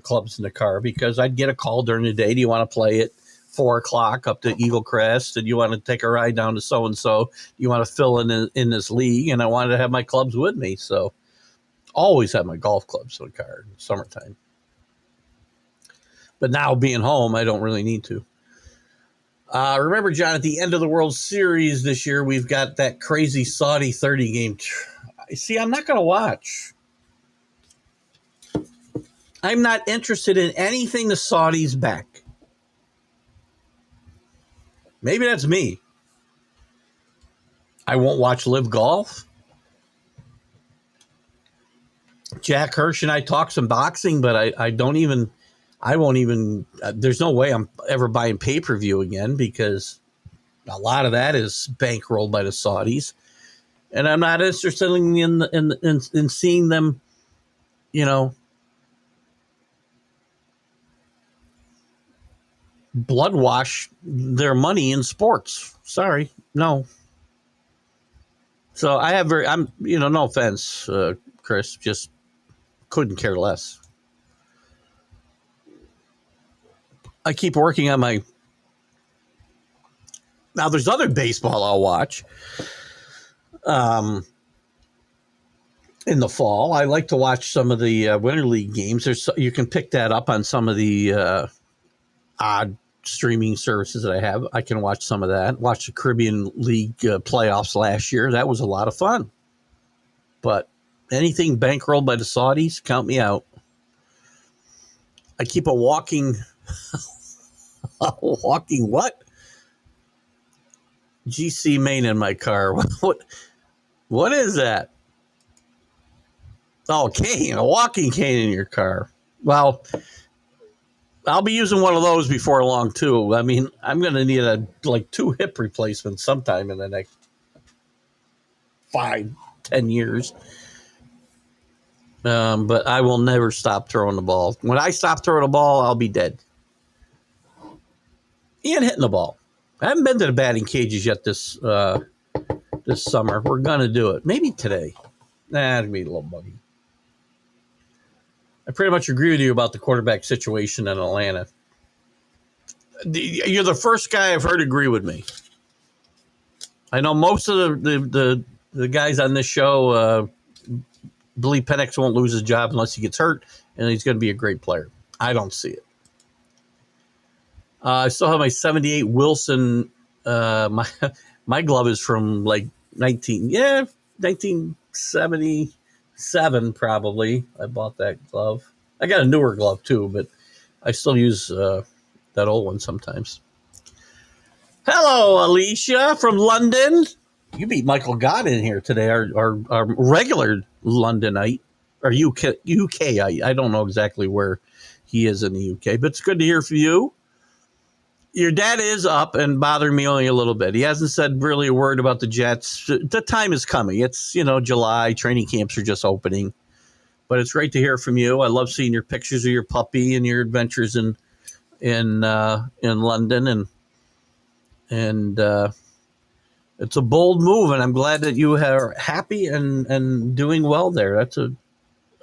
clubs in the car because I'd get a call during the day. Do you want to play at 4:00 up to Eagle Crest? And you want to take a ride down to so-and-so? You want to fill in this league? And I wanted to have my clubs with me. So always have my golf clubs in the car in the summertime. But now being home, I don't really need to. Remember, John, at the end of the World Series this year, we've got that crazy Saudi 30 game. See, I'm not going to watch. I'm not interested in anything the Saudis back. Maybe that's me. I won't watch Live Golf. Jack Hirsch and I talk some boxing, but I won't even, there's no way I'm ever buying pay-per-view again because a lot of that is bankrolled by the Saudis. And I'm not interested in seeing them, blood wash their money in sports. Sorry, no. So no offense, Chris, just couldn't care less. I keep working on now there's other baseball I'll watch. In the fall, I like to watch some of the Winter League games. You can pick that up on some of the odd streaming services that I have. I can watch some of that. Watch the Caribbean League playoffs last year. That was a lot of fun. But anything bankrolled by the Saudis, count me out. I keep a walking what? GC main in my car. What is that? Oh, cane, a walking cane in your car. Well, I'll be using one of those before long too. I mean, I'm going to need 2 hip replacements sometime in the next 5-10 years. But I will never stop throwing the ball. When I stop throwing the ball, I'll be dead. And hitting the ball. I haven't been to the batting cages yet this summer. We're going to do it. Maybe today. It'll be a little buggy. I pretty much agree with you about the quarterback situation in Atlanta. You're the first guy I've heard agree with me. I know most of the guys on this show believe Penix won't lose his job unless he gets hurt, and he's going to be a great player. I don't see it. I still have my 78 Wilson. My glove is from 1977 probably. I bought that glove. I got a newer glove too, but I still use that old one sometimes. Hello, Alicia from London. You beat Michael Gott in here today, our regular Londonite, or UKite. I don't know exactly where he is in the UK, but it's good to hear from you. Your dad is up and bothering me only a little bit. He hasn't said really a word about the Jets. The time is coming. It's, July. Training camps are just opening. But it's great to hear from you. I love seeing your pictures of your puppy and your adventures in London. And it's a bold move, and I'm glad that you are happy and doing well there. That's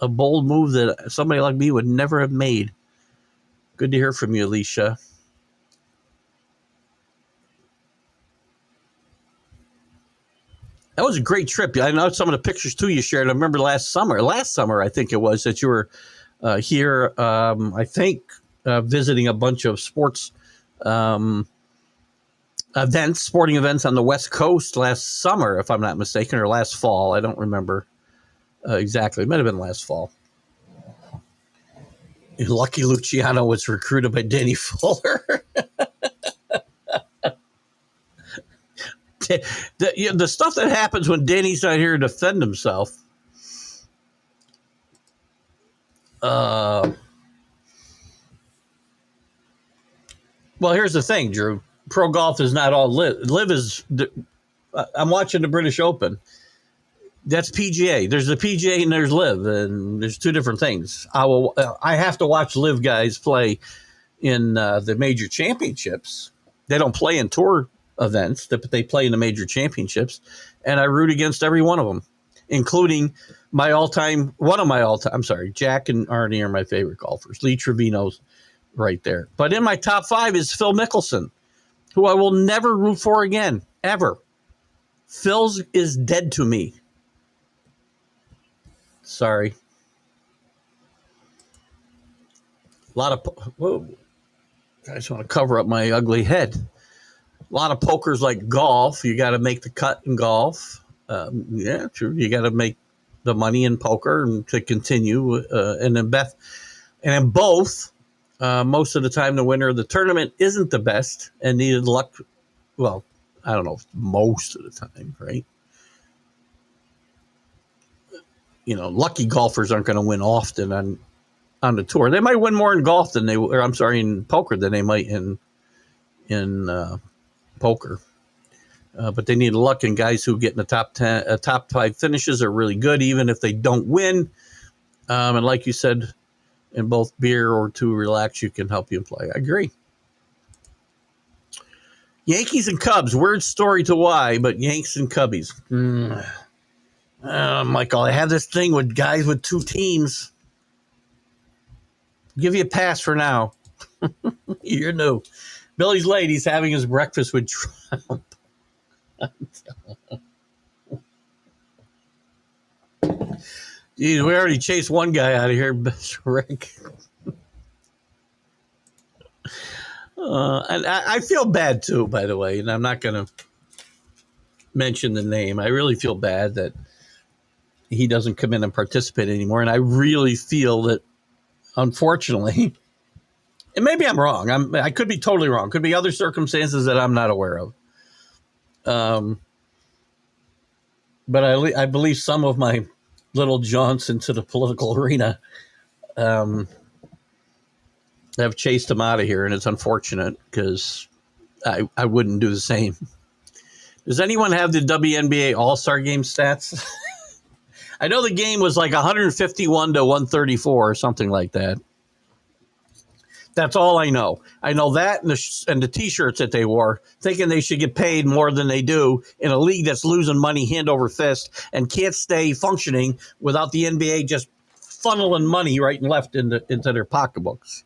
a bold move that somebody like me would never have made. Good to hear from you, Alicia. That was a great trip. I know some of the pictures, too, you shared. I remember last summer, I think it was, that you were here, I think, visiting a bunch of sports sporting events on the West Coast last summer, if I'm not mistaken, or last fall. I don't remember exactly. It might have been last fall. Lucky Luciano was recruited by Danny Fuller. The stuff that happens when Danny's not here to defend himself. Well, here's the thing, Drew. Pro golf is not all live. Live is. I'm watching the British Open. That's PGA. There's the PGA and there's live, and there's two different things. I have to watch live guys play in the major championships. They don't play in tour events, but they play in the major championships, and I root against every one of them, including I'm sorry, Jack and Arnie are my favorite golfers. Lee Trevino's right there. But in my top 5 is Phil Mickelson, who I will never root for again, ever. Phil's is dead to me. Sorry. A lot of... Whoa. I just want to cover up my ugly head. A lot of pokers like golf. You got to make the cut in golf. Yeah, true. You got to make the money in poker and to continue. And in both, most of the time, the winner of the tournament isn't the best and needed luck. Well, I don't know, most of the time, right? Lucky golfers aren't going to win often on the tour. They might win more in golf in poker than they might in poker. But they need luck, and guys who get in the top 5 finishes are really good, even if they don't win. And like you said, in both beer or to relax, you can help you play. I agree. Yankees and Cubs. Weird story to why, but Yanks and Cubbies. Michael, I have this thing with guys with 2 teams. Give you a pass for now. You're new. Billy's late. He's having his breakfast with Trump. Geez, we already chased one guy out of here, Rick. And I feel bad too, by the way, and I'm not going to mention the name. I really feel bad that he doesn't come in and participate anymore, and I really feel that, unfortunately, and maybe I'm wrong. I could be totally wrong. Could be other circumstances that I'm not aware of. But I believe some of my little jaunts into the political arena have chased him out of here, and it's unfortunate because I wouldn't do the same. Does anyone have the WNBA All-Star Game stats? I know the game was like 151 to 134 or something like that. That's all I know. I know that and the T-shirts that they wore, thinking they should get paid more than they do in a league that's losing money hand over fist and can't stay functioning without the NBA just funneling money right and left into their pocketbooks.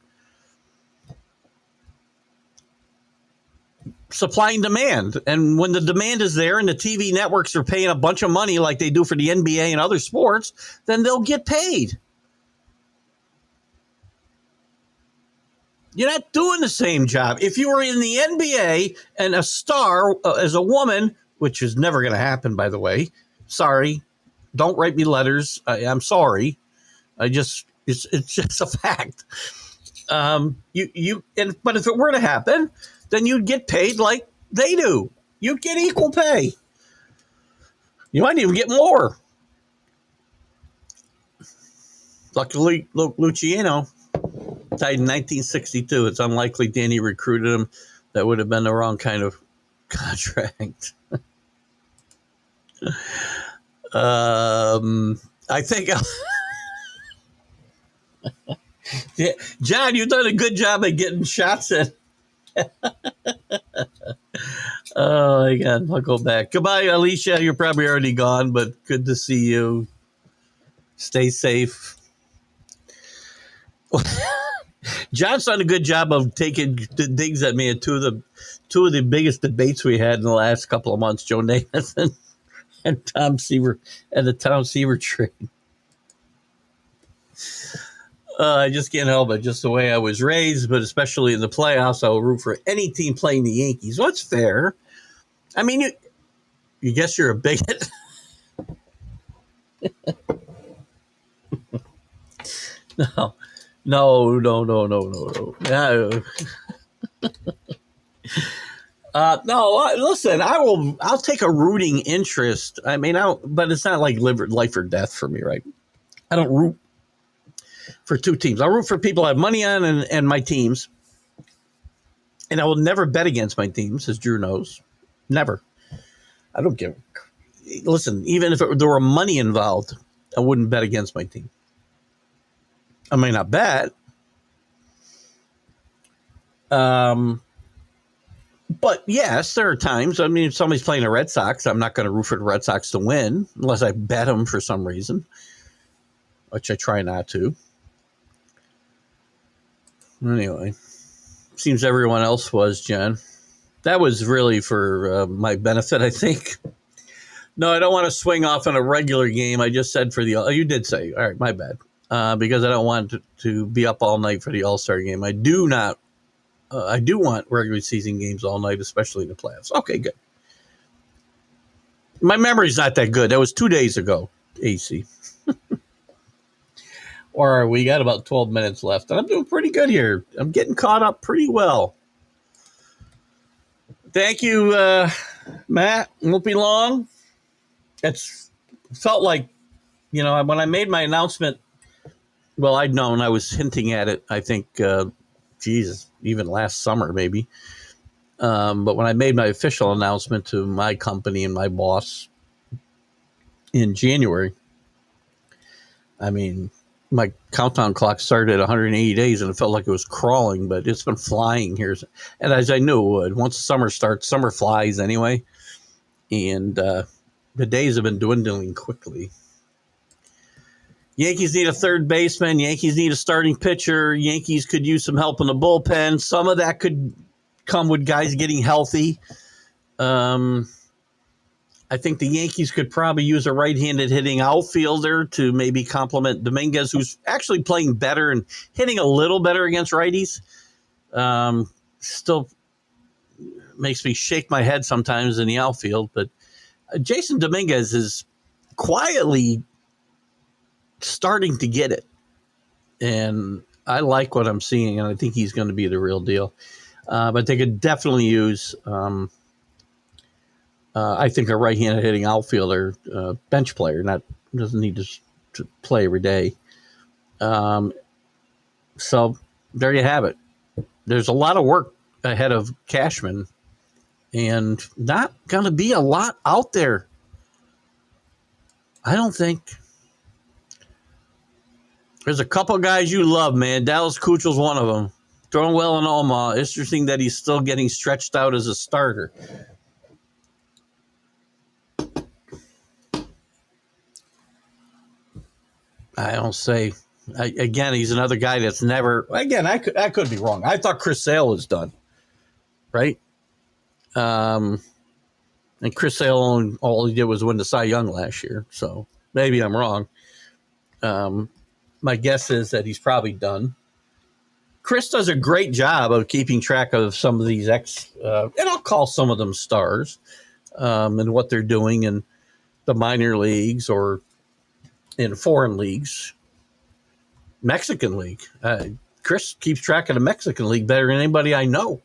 Supply and demand. And when the demand is there and the TV networks are paying a bunch of money like they do for the NBA and other sports, then they'll get paid. You're not doing the same job. If you were in the NBA and a star as a woman, which is never going to happen, by the way. Sorry. Don't write me letters. I'm sorry. It's just a fact. But if it were to happen, then you'd get paid like they do. You'd get equal pay. You might even get more. Luckily, Luciano died in 1962. It's unlikely Danny recruited him. That would have been the wrong kind of contract. I think, yeah, John, you've done a good job of getting shots in. Oh my God, I'll go back. Goodbye, Alicia. You're probably already gone, but good to see you. Stay safe. John's done a good job of taking the digs at me at two of the biggest debates we had in the last couple of months. Joe Namath and Tom Seaver and the Tom Seaver trade. I just can't help it. Just the way I was raised, but especially in the playoffs, I will root for any team playing the Yankees. What's fair? I mean, you guess you're a bigot. No. No. No, listen, I'll take a rooting interest. I mean, but it's not like life or death for me, right? I don't root for two teams. I'll root for people I have money on and my teams. And I will never bet against my teams, as Drew knows. Never. I don't give. Listen, even if there were money involved, I wouldn't bet against my team. I may not bet. But yes, there are times. I mean, if somebody's playing the Red Sox, I'm not going to root for the Red Sox to win unless I bet them for some reason, which I try not to. Anyway, seems everyone else was, Jen. That was really for my benefit, I think. No, I don't want to swing off in a regular game. I just said for the. Oh, you did say. All right, my bad. Because I don't want to be up all night for the All-Star game. I do not. I do want regular season games all night, especially in the playoffs. Okay, good. My memory's not that good. That was 2 days ago, AC. Or we got about 12 minutes left. And I'm doing pretty good here. I'm getting caught up pretty well. Thank you, Matt. It won't be long. It's felt like, when I made my announcement, well, I'd known. I was hinting at it, I think, even last summer maybe. But when I made my official announcement to my company and my boss in January, I mean, my countdown clock started at 180 days and it felt like it was crawling, but it's been flying here. And as I knew it would, once the summer starts, summer flies anyway. And the days have been dwindling quickly. Yankees need a third baseman. Yankees need a starting pitcher. Yankees could use some help in the bullpen. Some of that could come with guys getting healthy. I think the Yankees could probably use a right-handed hitting outfielder to maybe complement Dominguez, who's actually playing better and hitting a little better against righties. Still makes me shake my head sometimes in the outfield, but Jason Dominguez is quietly starting to get it. And I like what I'm seeing, and I think he's going to be the real deal. But they could definitely use, I think, a right-handed hitting outfielder, bench player, doesn't need to play every day. So there you have it. There's a lot of work ahead of Cashman, and not going to be a lot out there, I don't think. There's a couple guys you love, man. Dallas Keuchel's one of them. Throwing well in Omaha. Interesting that he's still getting stretched out as a starter. I don't say. Again, he's another guy that's never. Again, I could be wrong. I thought Chris Sale was done, right? And Chris Sale, all he did was win the Cy Young last year. So maybe I'm wrong. My guess is that he's probably done. Chris does a great job of keeping track of some of these and I'll call some of them stars, and what they're doing in the minor leagues or in foreign leagues. Mexican league. Chris keeps track of the Mexican League better than anybody I know.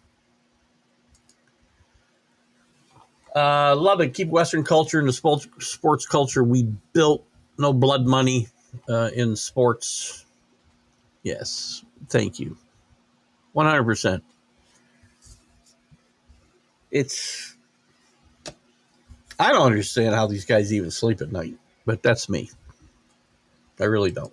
Love it. Keep Western culture and the sports culture we built. No blood money in sports. Yes. Thank you. 100%. I don't understand how these guys even sleep at night, but that's me. I really don't.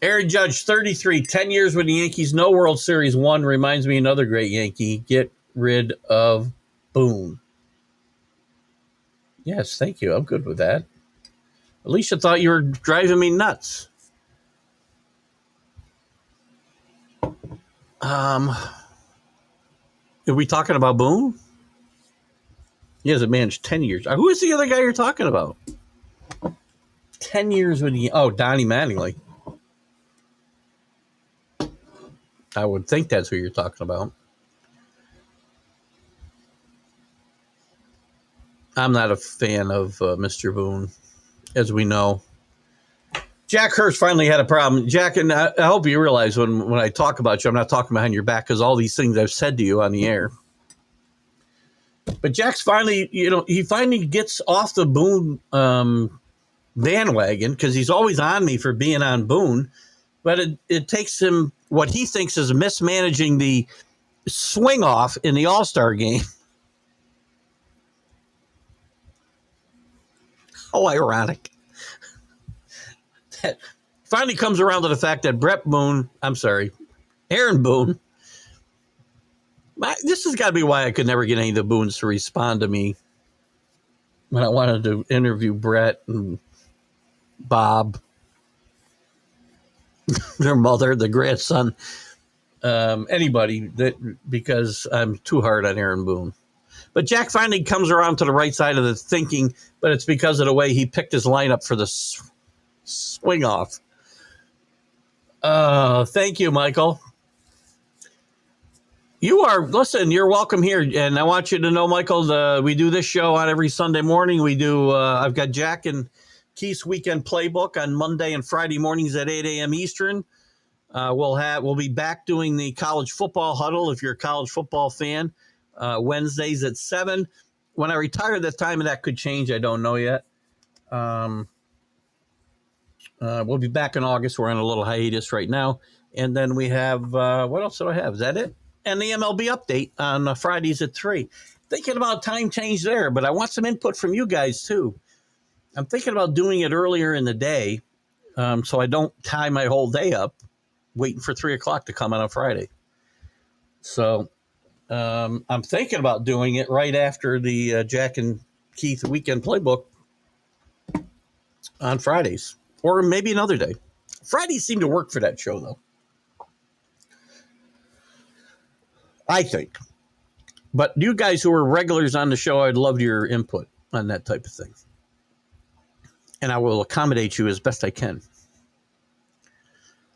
Aaron Judge, 33, 10 years with the Yankees, no World Series won. Reminds me of another great Yankee. Get rid of Boone. Yes, thank you. I'm good with that. Alicia thought you were driving me nuts. Are we talking about Boone? He hasn't managed 10 years. Who is the other guy you're talking about? 10 years with the... Oh, Donnie Mattingly. I would think that's who you're talking about. I'm not a fan of Mr. Boone, as we know. Jack Hurst finally had a problem. Jack, and I hope you realize when I talk about you, I'm not talking behind your back because all these things I've said to you on the air. But Jack's finally, he finally gets off the Boone bandwagon because he's always on me for being on Boone. But it takes him what he thinks is mismanaging the swing off in the All-Star game. How ironic. That finally comes around to the fact that Aaron Boone, this has got to be why I could never get any of the Boones to respond to me when I wanted to interview Brett and Bob, their mother, the grandson, anybody, because I'm too hard on Aaron Boone. But Jack finally comes around to the right side of the thinking, but it's because of the way he picked his lineup for the swing off. Thank you, Michael. You're welcome here. And I want you to know, Michael, we do this show on every Sunday morning. We do, I've got Jack and Keith's Weekend Playbook on Monday and Friday mornings at 8 a.m. Eastern. We'll be back doing the college football huddle if you're a college football fan. Wednesdays at 7. When I retire, the time of that could change. I don't know yet. We'll be back in August. We're on a little hiatus right now. And then we have, what else do I have? Is that it? And the MLB update on Fridays at 3. Thinking about time change there, but I want some input from you guys too. I'm thinking about doing it earlier in the day so I don't tie my whole day up waiting for 3 o'clock to come on a Friday. So I'm thinking about doing it right after the Jack and Keith Weekend Playbook on Fridays, or maybe another day. Fridays seem to work for that show, though. I think. But you guys who are regulars on the show, I'd love your input on that type of thing. And I will accommodate you as best I can.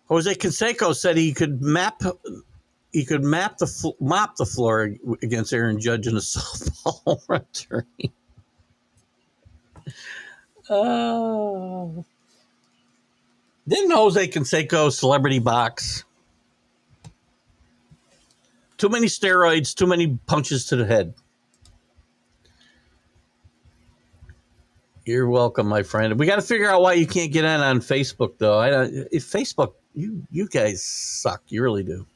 Jose Canseco said he could mop the floor against Aaron Judge in a softball run tourney. Didn't Jose Canseco celebrity box? Too many steroids, too many punches to the head. You're welcome, my friend. We got to figure out why you can't get on Facebook, though. If Facebook, you guys suck. You really do.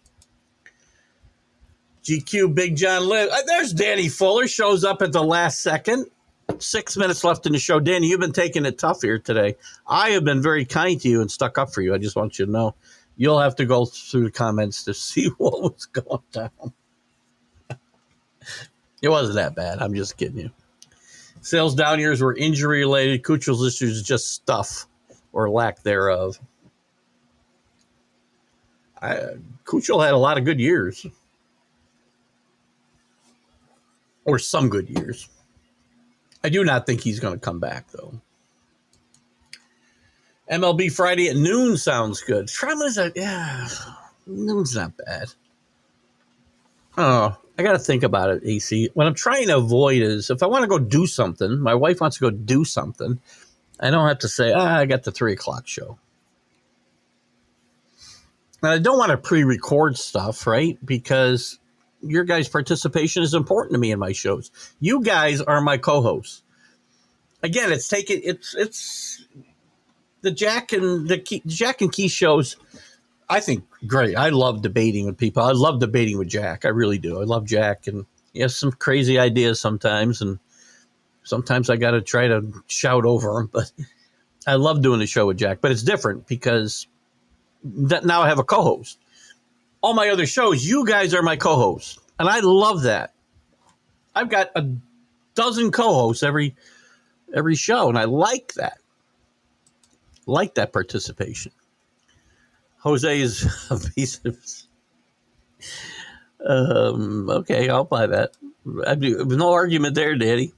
GQ Big John Live. There's Danny Fuller. Shows up at the last second. 6 minutes left in the show. Danny, you've been taking it tough here today. I have been very kind to you and stuck up for you. I just want you to know. You'll have to go through the comments to see what was going down. It wasn't that bad. I'm just kidding you. Sales down years were injury related. Kuchel's issues just stuff or lack thereof. Kuchel had a lot of good years. Or some good years. I do not think he's going to come back, though. MLB Friday at noon sounds good. Noon's not bad. Oh, I got to think about it, AC. What I'm trying to avoid is if I want to go do something, my wife wants to go do something, I don't have to say, I got the 3 o'clock show. And I don't want to pre-record stuff, right? Because your guys' participation is important to me in my shows. You guys are my co-hosts. Again, it's the Jack and Keith shows. I think great. I love debating with people. I love debating with Jack. I really do. I love Jack, and he has some crazy ideas sometimes, and sometimes I got to try to shout over him. But I love doing the show with Jack. But it's different because now I have a co-host. All my other shows, you guys are my co-hosts, and I love that. I've got a dozen co-hosts every show, and I like that. Like that participation. Jose is a piece of. Okay, I'll buy that. No argument there, Daddy.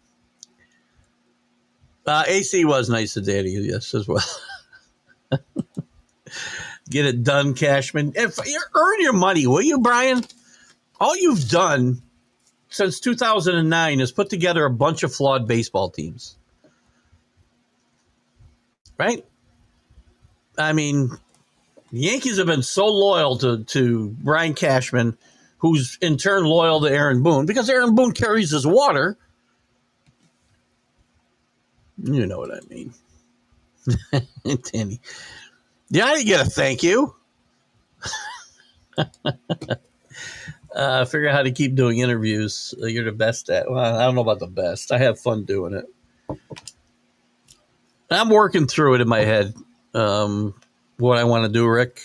AC was nice to Daddy, yes, as well. Get it done, Cashman. If you earn your money, will you, Brian? All you've done since 2009 is put together a bunch of flawed baseball teams. Right? I mean, the Yankees have been so loyal to Brian Cashman, who's in turn loyal to Aaron Boone, because Aaron Boone carries his water. You know what I mean. Danny. Yeah, I didn't get a thank you. Figure out how to keep doing interviews. You're the best at. Well, I don't know about the best. I have fun doing it. I'm working through it in my head. What I want to do, Rick,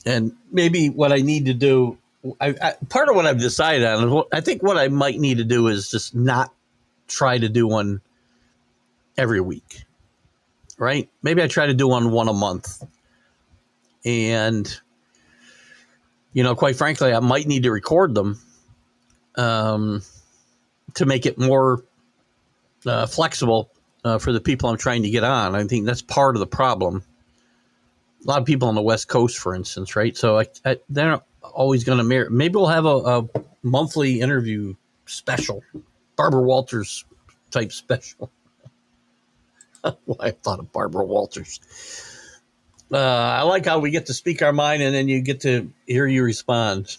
and maybe what I need to do. Part of what I've decided on, I think what I might need to do is just not try to do one every week, right? Maybe I try to do one a month, and quite frankly, I might need to record them to make it more flexible for the people I'm trying to get on. I think that's part of the problem. A lot of people on the West Coast, for instance, right? So they're not always going to mirror. Maybe we'll have a monthly interview special, Barbara Walters type special. Why I thought of Barbara Walters. I like how we get to speak our mind and then you get to hear you respond.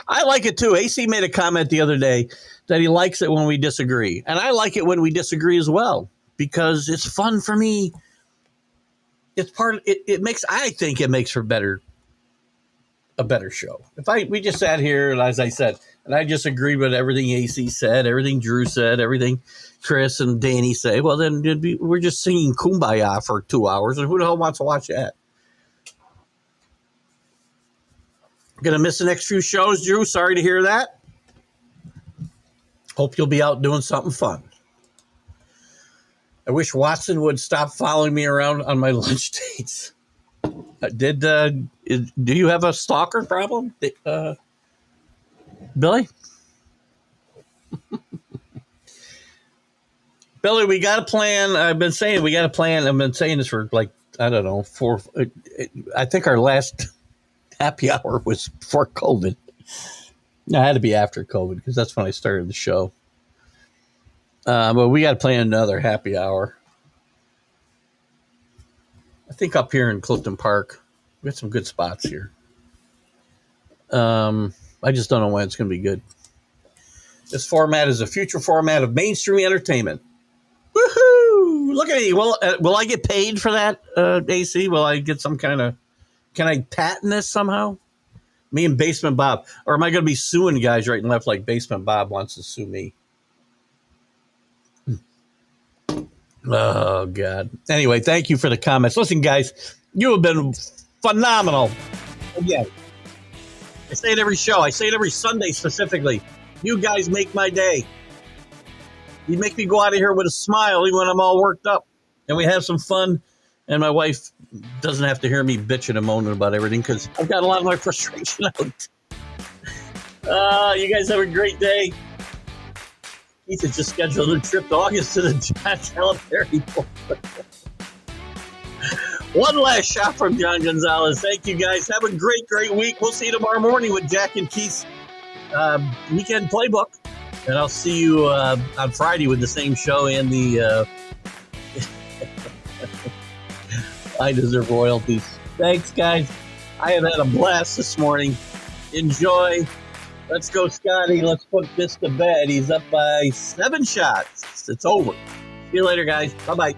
I like it too. AC made a comment the other day that he likes it when we disagree. And I like it when we disagree as well, because it's fun for me. It's I think it makes for a better show. We just sat here, and as I said, and I just agreed with everything AC said, everything Drew said, everything Chris and Danny say, well, then we're just singing Kumbaya for 2 hours, and who the hell wants to watch that? Gonna miss the next few shows, Drew. Sorry to hear that. Hope you'll be out doing something fun. I wish Watson would stop following me around on my lunch dates. Do you have a stalker problem, Billy? Billy, we got a plan. I've been saying we got a plan. I've been saying this for I don't know, I think our last happy hour was before COVID. No, it had to be after COVID because that's when I started the show. But we got to plan another happy hour. I think up here in Clifton Park, we got some good spots here. I just don't know when it's going to be good. This format is a future format of mainstream entertainment. Woohoo! Look at me. Will I get paid for that, AC? Will I get some kind of... Can I patent this somehow? Me and Basement Bob. Or am I going to be suing guys right and left like Basement Bob wants to sue me? Oh, God. Anyway, thank you for the comments. Listen, guys, you have been phenomenal. Again, I say it every show. I say it every Sunday specifically. You guys make my day. You make me go out of here with a smile even when I'm all worked up. And we have some fun. And my wife doesn't have to hear me bitching and moaning about everything because I've got a lot of my frustration out. You guys have a great day. Keith has just scheduled a trip to August to the John Calipari. One last shot from John Gonzalez. Thank you, guys. Have a great, great week. We'll see you tomorrow morning with Jack and Keith's weekend playbook. And I'll see you on Friday with the same show and the I deserve royalties. Thanks, guys. I have had a blast this morning. Enjoy. Let's go, Scotty. Let's put this to bed. He's up by 7 shots. It's over. See you later, guys. Bye-bye.